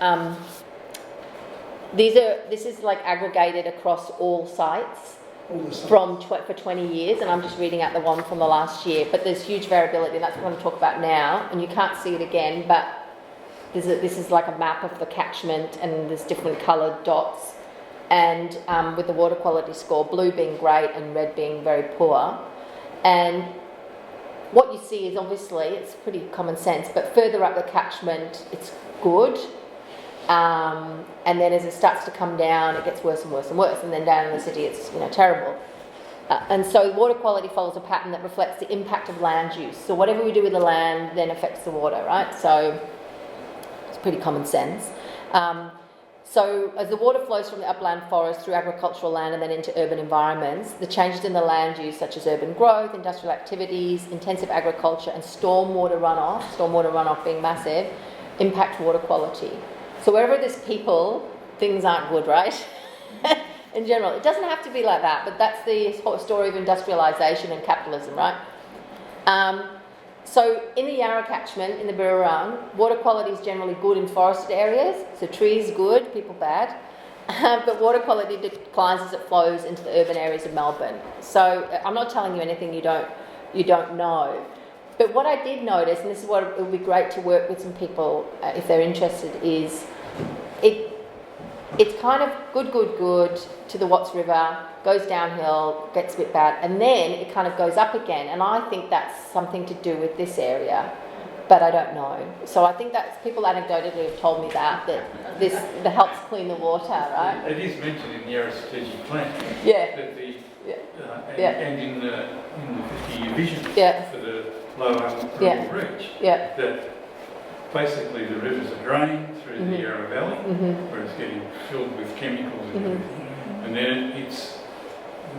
this is like aggregated across all sites. For 20 years, and I'm just reading out the one from the last year, but there's huge variability, and that's what I'm going to talk about now, and you can't see it again, but this is like a map of the catchment, and there's different coloured dots, and with the water quality score, blue being great and red being very poor. And what you see is, obviously, it's pretty common sense, but further up the catchment it's good, and then as it starts to come down, it gets worse and worse and worse, and then down in the city it's, you know, terrible. And so water quality follows a pattern that reflects the impact of land use. So whatever we do with the land then affects the water, right? So it's pretty common sense. So as the water flows from the upland forest through agricultural land and then into urban environments, the changes in the land use, such as urban growth, industrial activities, intensive agriculture, and stormwater runoff being massive, impact water quality. So wherever there's people, things aren't good, right? In general, it doesn't have to be like that, but that's the story of industrialisation and capitalism, right? So in the Yarra catchment, in the Birrarung, water quality is generally good in forested areas. So trees good, people bad. But water quality declines as it flows into the urban areas of Melbourne. So I'm not telling you anything you don't know. But what I did notice, and this is what it would be great to work with some people if they're interested, is it's kind of good to the Watts River, goes downhill, gets a bit bad, and then it kind of goes up again. And I think that's something to do with this area, but I don't know. So I think that's, people anecdotally have told me that helps clean the water, right? It is mentioned in the Yarra Strategic Plan. Yeah. That the, Yeah. and in the 50-year vision Yeah. for the lower Yeah. reach, Yeah. that basically the rivers are drained through Mhm. the Yarra Valley, Mhm. where it's getting filled with chemicals and Mhm. everything. And then it's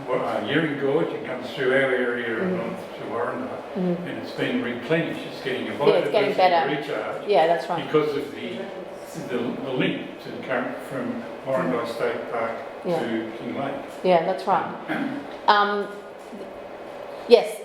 Yarra Gorge, it comes through our area and on to Warrandyte, and it's been replenished, it's getting a Yeah, it's getting better. recharge Yeah, that's right. because of the link to the current from Warrandyte State Park Yeah. to King Lake. Yeah, that's right. Yes,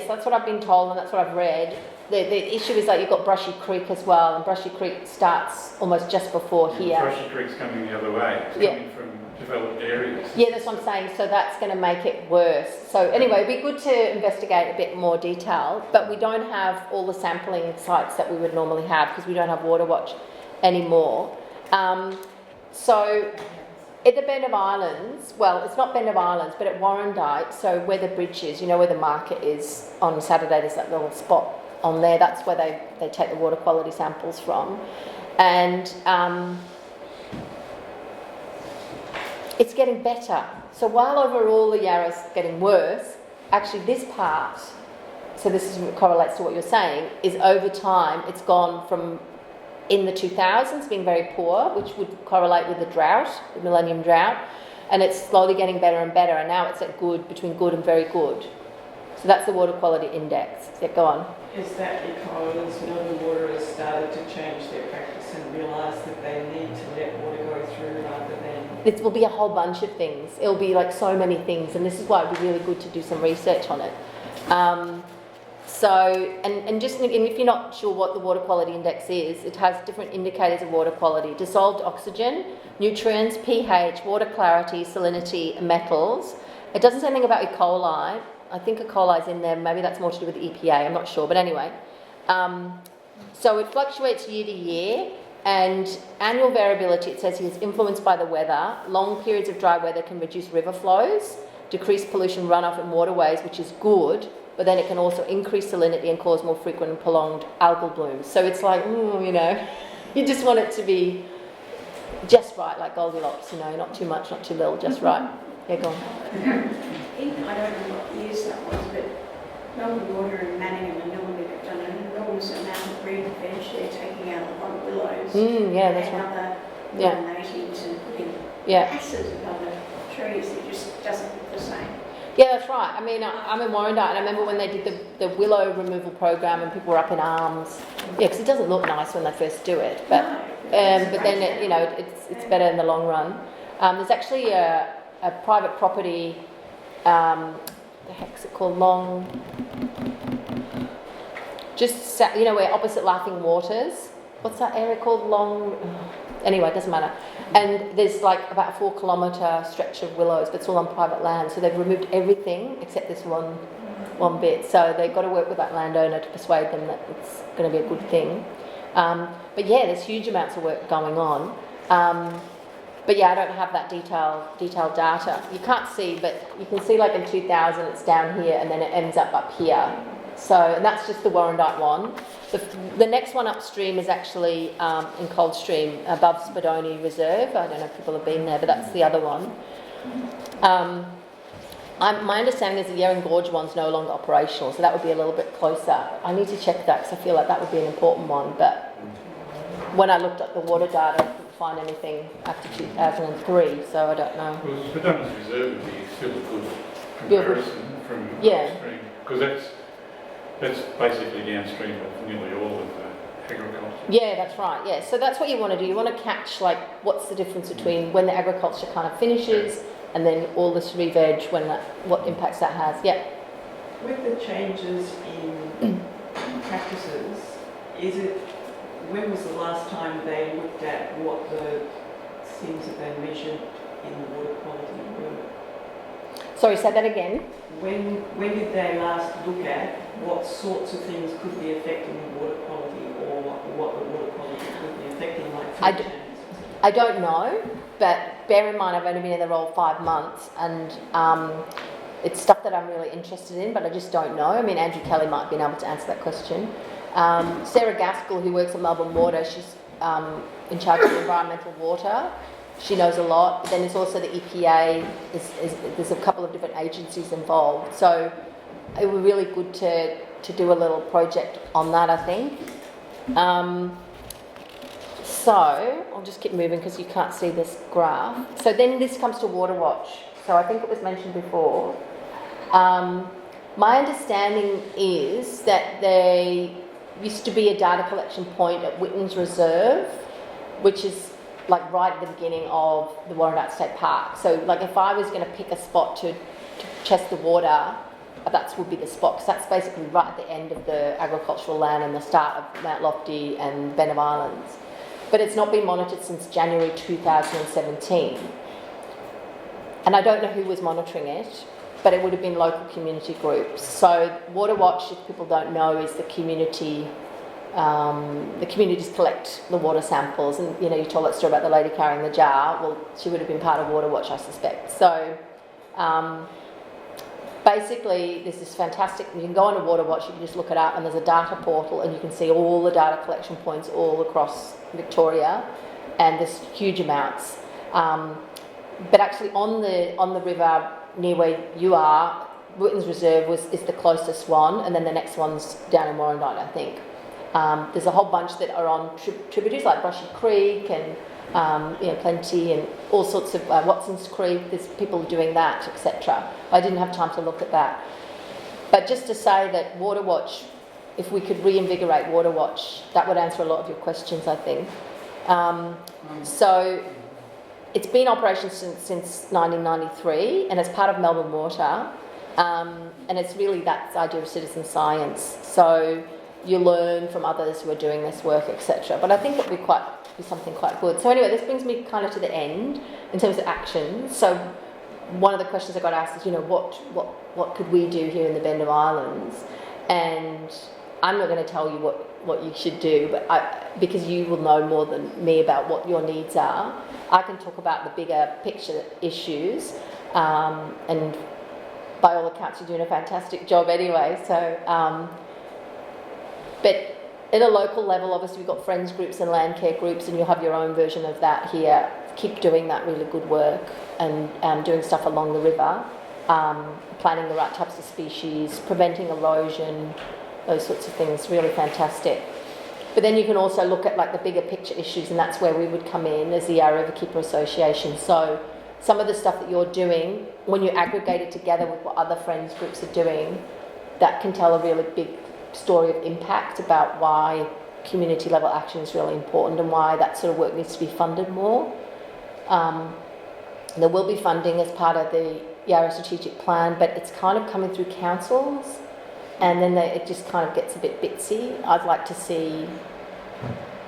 that's what I've been told and that's what I've read. The issue is that you've got Brushy Creek as well, and Brushy Creek starts almost just before here. Brushy Creek's coming the other way, it's Yeah. coming from developed areas. Yeah, that's what I'm saying. So that's going to make it worse. So anyway, it'd be good to investigate a bit more detail, but we don't have all the sampling sites that we would normally have because we don't have Water Watch anymore. So at the Bend of Islands, well, it's not Bend of Islands, but at Warrandyte, so where the bridge is, you know where the market is on Saturday, there's that little spot on there, that's where they take the water quality samples from. And it's getting better. So while overall the Yarra's getting worse, actually this part, so this correlates to what you're saying, is over time it's gone from in the 2000s being very poor, which would correlate with the drought, the millennium drought, and it's slowly getting better and better, and now it's at good, between good and very good. So that's the water quality index. Yeah, go on. Is that because Melbourne Water has started to change their practice and realise that they need to let water go through rather than... It will be a whole bunch of things. It'll be like so many things, and this is why it'd be really good to do some research on it. And if you're not sure what the water quality index is, it has different indicators of water quality: dissolved oxygen, nutrients, pH, water clarity, salinity, metals. It doesn't say anything about E. coli. I think E. coli is in there. Maybe that's more to do with the EPA. I'm not sure, but anyway. So it fluctuates year to year, and annual variability, it says here, is influenced by the weather. Long periods of dry weather can reduce river flows, decrease pollution runoff in waterways, which is good, but then it can also increase salinity and cause more frequent and prolonged algal blooms. So it's like, you just want it to be just right, like Goldilocks, not too much, not too little, just right. Yeah, go on. I don't know what years that was, but Melbourne Water and Manningham and Normandy have done an enormous amount of green veg. They're taking out the white willows yeah, that's and right. other natives and putting masses of other trees. It just doesn't look the same. Yeah, that's right. I mean, I'm in Warrandyte, and I remember when they did the willow removal program, and people were up in arms. Yeah, because it doesn't look nice when they first do it, but then it's better in the long run. There's actually a private property. The heck's it called? Where opposite Laughing Waters. What's that area called? Anyway, it doesn't matter. And there's like about a 4 kilometre stretch of willows, but it's all on private land. So they've removed everything except this one bit. So they've got to work with that landowner to persuade them that it's going to be a good thing. But yeah, there's huge amounts of work going on. But yeah, I don't have that detailed data. You can't see, but you can see like in 2000 it's down here and then it ends up here. So, and that's just the Warrandyte one. The next one upstream is actually in Coldstream above Spadoni Reserve. I don't know if people have been there, but that's the other one. My understanding is the Yarra Gorge one's no longer operational, so that would be a little bit closer. I need to check that because I feel like that would be an important one, but when I looked at the water data, I couldn't find anything after 2003, so I don't know. Well, Spadoni's Reserve would be still a good comparison from upstream, because that's basically downstream of nearly all of agriculture. Yeah, that's right. Yeah, so that's what you want to do. You want to catch what's the difference between when the agriculture kind of finishes and then all this re-veg, what impacts that has. Yeah. With the changes in practices, when was the last time they looked at what the things that they measured in the water quality were? Sorry, say that again. When did they last look at what sorts of things could be affecting the water quality, or what the water quality could be affecting, like food chains? I don't know, but bear in mind I've only been in the role 5 months, and it's stuff that I'm really interested in, but I just don't know. I mean, Andrew Kelly might be able to answer that question. Sarah Gaskell, who works at Melbourne Water, she's in charge of environmental water. She knows a lot. Then there's also the EPA. There's a couple of different agencies involved. So it would be really good to do a little project on that, I think. So I'll just keep moving because you can't see this graph. So then this comes to Water Watch. So I think it was mentioned before. My understanding is that there used to be a data collection point at Whitton's Reserve, which is like right at the beginning of the Warrandyte State Park. So like if I was going to pick a spot to test the water, that would be the spot, because that's basically right at the end of the agricultural land and the start of Mount Lofty and Bend of Islands. But it's not been monitored since January 2017. And I don't know who was monitoring it, but it would have been local community groups. So Water Watch, if people don't know, is the community. The communities collect the water samples, and you know, you told that story about the lady carrying the jar. Well, she would have been part of Water Watch, I suspect. So basically, there's this fantastic. You can go on to Water Watch, you can just look it up, and there's a data portal, and you can see all the data collection points all across Victoria, and there's huge amounts. But actually, on the river near where you are, Whitton's Reserve is the closest one, and then the next one's down in Warrandyte, I think. There's a whole bunch that are on tributaries like Brushy Creek and Plenty and all sorts of Watson's Creek. There's people doing that, etc. I didn't have time to look at that. But just to say that Water Watch, if we could reinvigorate Water Watch, that would answer a lot of your questions, I think. So it's been in operation since 1993, and it's part of Melbourne Water. And it's really that idea of citizen science. So you learn from others who are doing this work, etc. But I think it would be something quite good. So anyway, this brings me kind of to the end in terms of actions. So one of the questions I got asked is, what could we do here in the Bend of Islands? And I'm not going to tell you what you should do, but because you will know more than me about what your needs are, I can talk about the bigger picture issues. And by all accounts, you're doing a fantastic job anyway. So. But at a local level, obviously we've got friends groups and land care groups, and you'll have your own version of that here. Keep doing that really good work and doing stuff along the river, planting the right types of species, preventing erosion, those sorts of things, really fantastic. But then you can also look at like the bigger picture issues, and that's where we would come in as the Yarra Riverkeeper Association. So some of the stuff that you're doing, when you aggregate it together with what other friends groups are doing, that can tell a really big story of impact about why community level action is really important and why that sort of work needs to be funded more. There will be funding as part of the Yarra strategic plan, but it's kind of coming through councils, and then it just kind of gets a bit bitsy. I'd like to see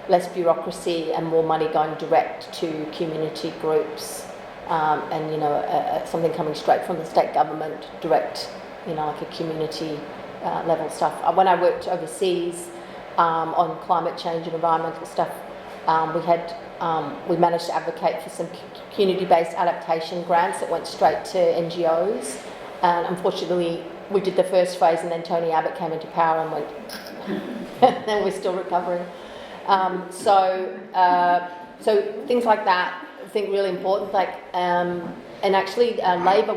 less bureaucracy and more money going direct to community groups, and something coming straight from the state government, direct, like a community level stuff. When I worked overseas on climate change and environmental stuff, we managed to advocate for some community-based adaptation grants that went straight to NGOs, and unfortunately we did the first phase, and then Tony Abbott came into power and went and we're still recovering. So things like that I think really important, and actually Labor,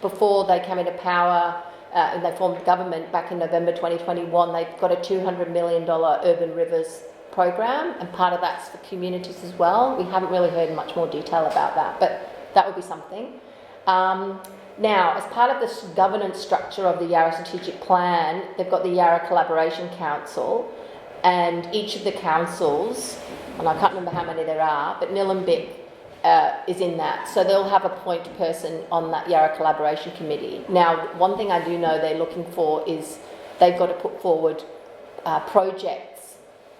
before they came into power, and they formed government back in November 2021, they got a $200 million Urban Rivers program, and part of that's for communities as well. We haven't really heard much more detail about that, but that would be something. Now, as part of this governance structure of the Yarra Strategic Plan, they've got the Yarra Collaboration Council, and each of the councils, and I can't remember how many there are, but Nillumbik is in that. So they'll have a point person on that Yarra Collaboration Committee. Now, one thing I do know they're looking for is they've got to put forward projects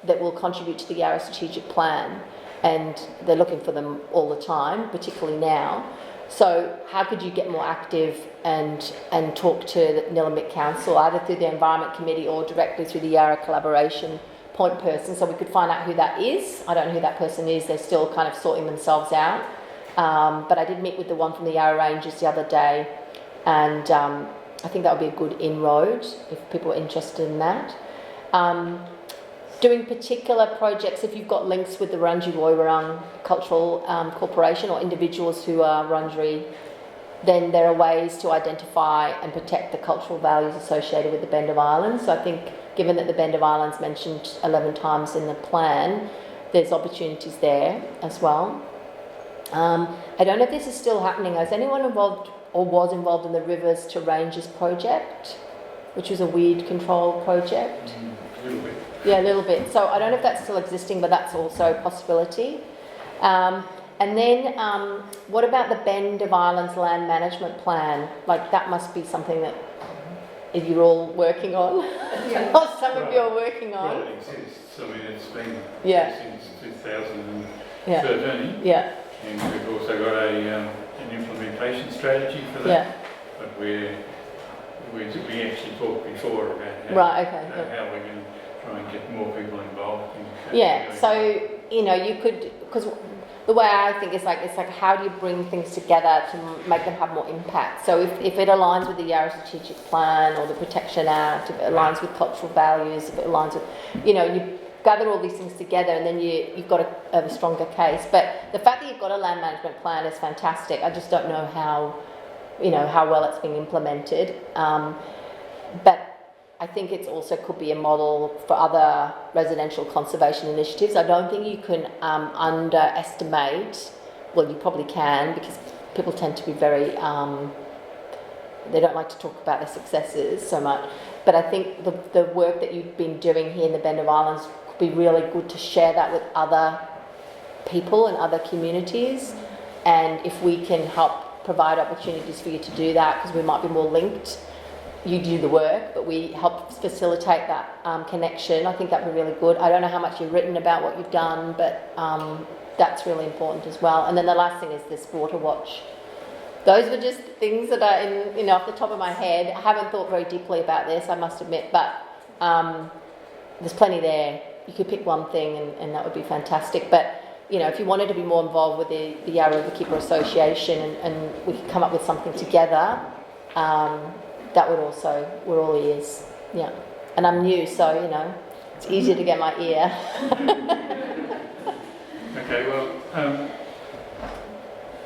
that will contribute to the Yarra Strategic Plan, and they're looking for them all the time, particularly now. So how could you get more active and talk to the Nillumbik Council, either through the Environment Committee or directly through the Yarra Collaboration point person, so we could find out who that is. I don't know who that person is. They're still kind of sorting themselves out. But I did meet with the one from the Yarra Rangers the other day, and I think that would be a good inroad if people are interested in that. Doing particular projects, if you've got links with the Wurundjeri Woiwurrung Cultural Corporation or individuals who are Wurundjeri, then there are ways to identify and protect the cultural values associated with the Bend of Islands. So I think, given that the Bend of Islands mentioned 11 times in the plan, there's opportunities there as well. I don't know if this is still happening. Is anyone involved or was involved in the Rivers to Ranges project, which was a weed control project? A little bit. Yeah, a little bit. So I don't know if that's still existing, but that's also a possibility. And then what about the Bend of Islands land management plan? Like, that must be something that you're all working on, or some of you are working on. Well, it exists. I mean, it's been since 2013. Yeah. And we've also got an implementation strategy for that. Yeah. But we actually talked before about how we're going to try and get more people involved. So, you could, because the way I think is it's like how do you bring things together to make them have more impact? So if it aligns with the Yarra Strategic Plan or the Protection Act, if it aligns with cultural values, if it aligns with, you gather all these things together and then you've got a stronger case. But the fact that you've got a land management plan is fantastic. I just don't know how well it's being implemented. But I think it's also could be a model for other residential conservation initiatives. I don't think you can underestimate, well, you probably can, because people tend to be very, they don't like to talk about their successes so much. But I think the work that you've been doing here in the Bend of Islands could be really good to share that with other people and other communities. And if we can help provide opportunities for you to do that, because we might be more linked, you do the work, but we help facilitate that connection. I think that would be really good. I don't know how much you've written about what you've done, but that's really important as well. And then the last thing is this water watch. Those were just things that are in, off the top of my head. I haven't thought very deeply about this, I must admit, but there's plenty there. You could pick one thing and that would be fantastic. But, if you wanted to be more involved with the Yarra Riverkeeper Association and we could come up with something together, that would also, we're all ears. Yeah. And I'm new, so, it's easier to get my ear. Okay, well,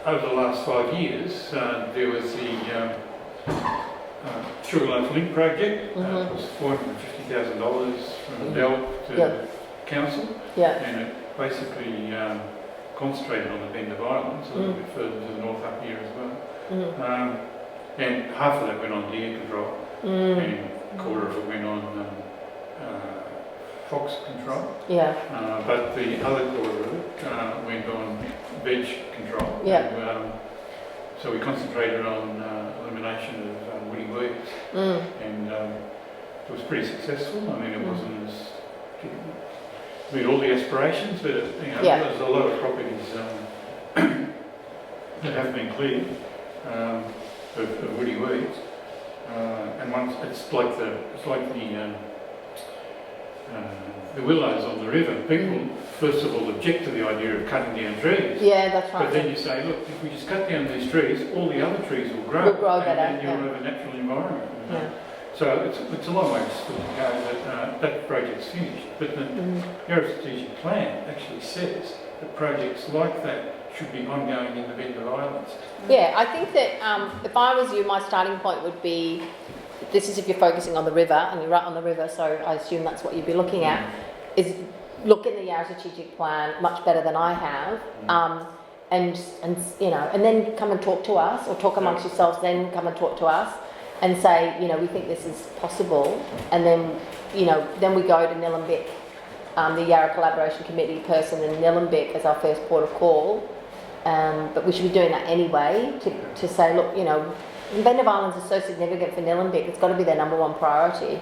over the last 5 years, there was the Sugar Loaf Link project. It was $450,000 from L to Council. Yeah. And it basically concentrated on the Bend of Islands, a little bit further to the north up here as well. And half of that went on deer control, and a quarter of it went on fox control. Yeah. But the other quarter of it went on veg control. Yeah. And, so we concentrated on elimination of woody weeds, and it was pretty successful. I mean, it wasn't as meet all the aspirations, but there's a lot of properties that have been cleared. Of woody weeds, and once it's like the willows on the river. People first of all object to the idea of cutting down trees. Yeah, that's right. But then you say, look, if we just cut down these trees, all the other trees will grow, better, and then you'll have a natural environment. So it's a long way still to go. That project's finished, but the Yarra Strategic Plan actually says that projects like that should be ongoing in the Bend of Islands. Yeah, I think that if I was you, my starting point would be, this is if you're focusing on the river, and you're right on the river, so I assume that's what you'd be looking at, is look in the Yarra Strategic Plan much better than I have, and then come and talk to us, or talk amongst yourselves, then come and talk to us, and say, we think this is possible, and then, then we go to Nillumbik, the Yarra Collaboration Committee person in Nillumbik as our first port of call. But we should be doing that anyway to say, look, the Bend of Islands is so significant for Nillumbik, it's got to be their number one priority,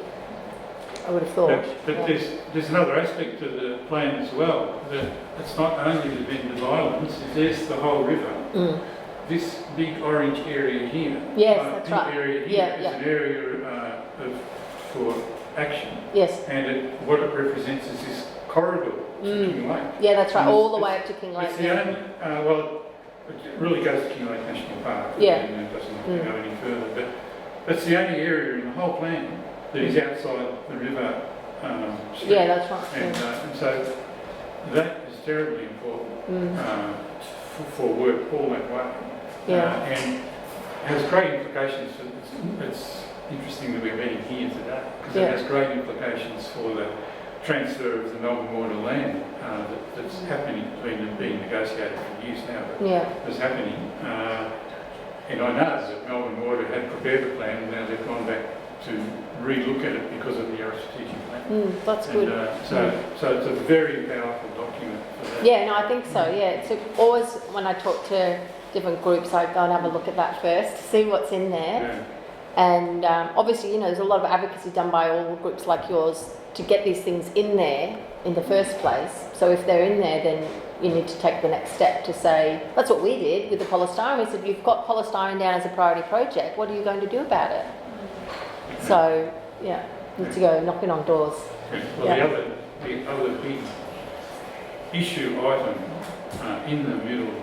I would have thought. But there's another aspect to the plan as well, that it's not only the Bend of Islands, there's the whole river. This big orange area here, yes, that's big right. area here is an area for action. Yes. And what it represents is this corridor to King Lake. Yeah, that's right, And all the way up to King Lake. It's the only, well, it really goes to King Lake National Park. Yeah. And it doesn't go any further. But that's the only area in the whole plan that is outside the river. Yeah, that's right. And so that is terribly important for work all that way. And has great implications. It's interesting that we're meeting here today because it has great implications for the transfer of the Melbourne Water land that's happening, being negotiated for years now, but it's happening. And I know that Melbourne Water had prepared a plan and now they've gone back to re-look at it because of the Yarra strategic plan. That's good. So it's a very powerful document for that. Yeah, no, I think so, yeah. So always when I talk to different groups, I go and have a look at that first to see what's in there. Yeah. And obviously, you know, there's a lot of advocacy done by all groups like yours to get these things in there in the first place. So if they're in there, then you need to take the next step to say, that's what we did with the polystyrene. We said, you've got polystyrene down as a priority project, what are you going to do about it? So, yeah, need to go knocking on doors. Well, the other big issue item in the middle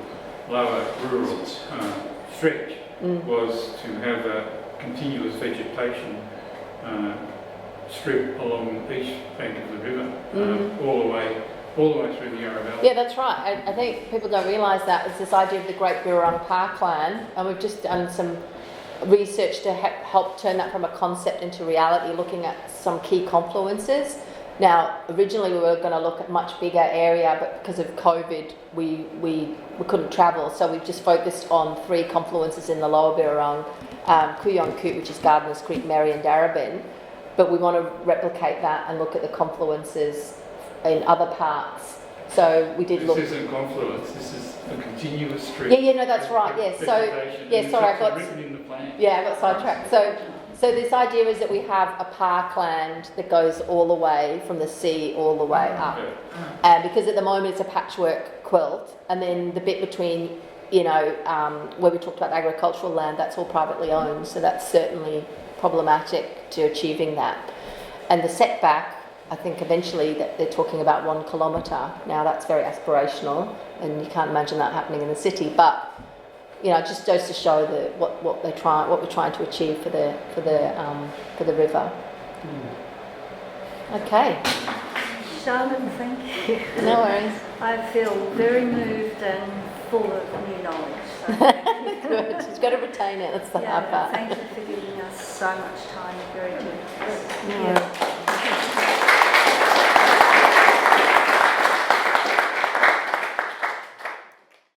lower rural stretch was to have a continuous vegetation strip along the east bank of the river, all the way through the Yarra Valley. Yeah, that's right. I think people don't realise that. It's this idea of the Great Birrarung Parkland, and we've just done some research to help turn that from a concept into reality, looking at some key confluences. Now, originally we were going to look at much bigger area, but because of COVID, we couldn't travel, so we've just focused on 3 confluences in the Lower Birrarung, Kooyong Koot, which is Gardeners Creek, Merri and Darebin. But we want to replicate that and look at the confluences in other parts. So we did look. This isn't confluence. This is a continuous strip. Yeah, no, that's right. Yeah, sorry, I got written in the plan. Yeah, I got sidetracked. So this idea is that we have a parkland that goes all the way from the sea all the way up, and because at the moment it's a patchwork quilt, and then the bit between, you know, where we talked about agricultural land, that's all privately owned. So that's certainly problematic to achieving that. And the setback, I think eventually that they're talking about 1 kilometre. Now that's very aspirational, and you can't imagine that happening in the city. But you know, it just goes to show what we're trying to achieve for the river. Okay. Charlotte, thank you. No worries. I feel very moved and full of new knowledge. So thank you. Good. She's got to retain it. That's the hard part. Thank you for giving us so much time. Very good. Yeah.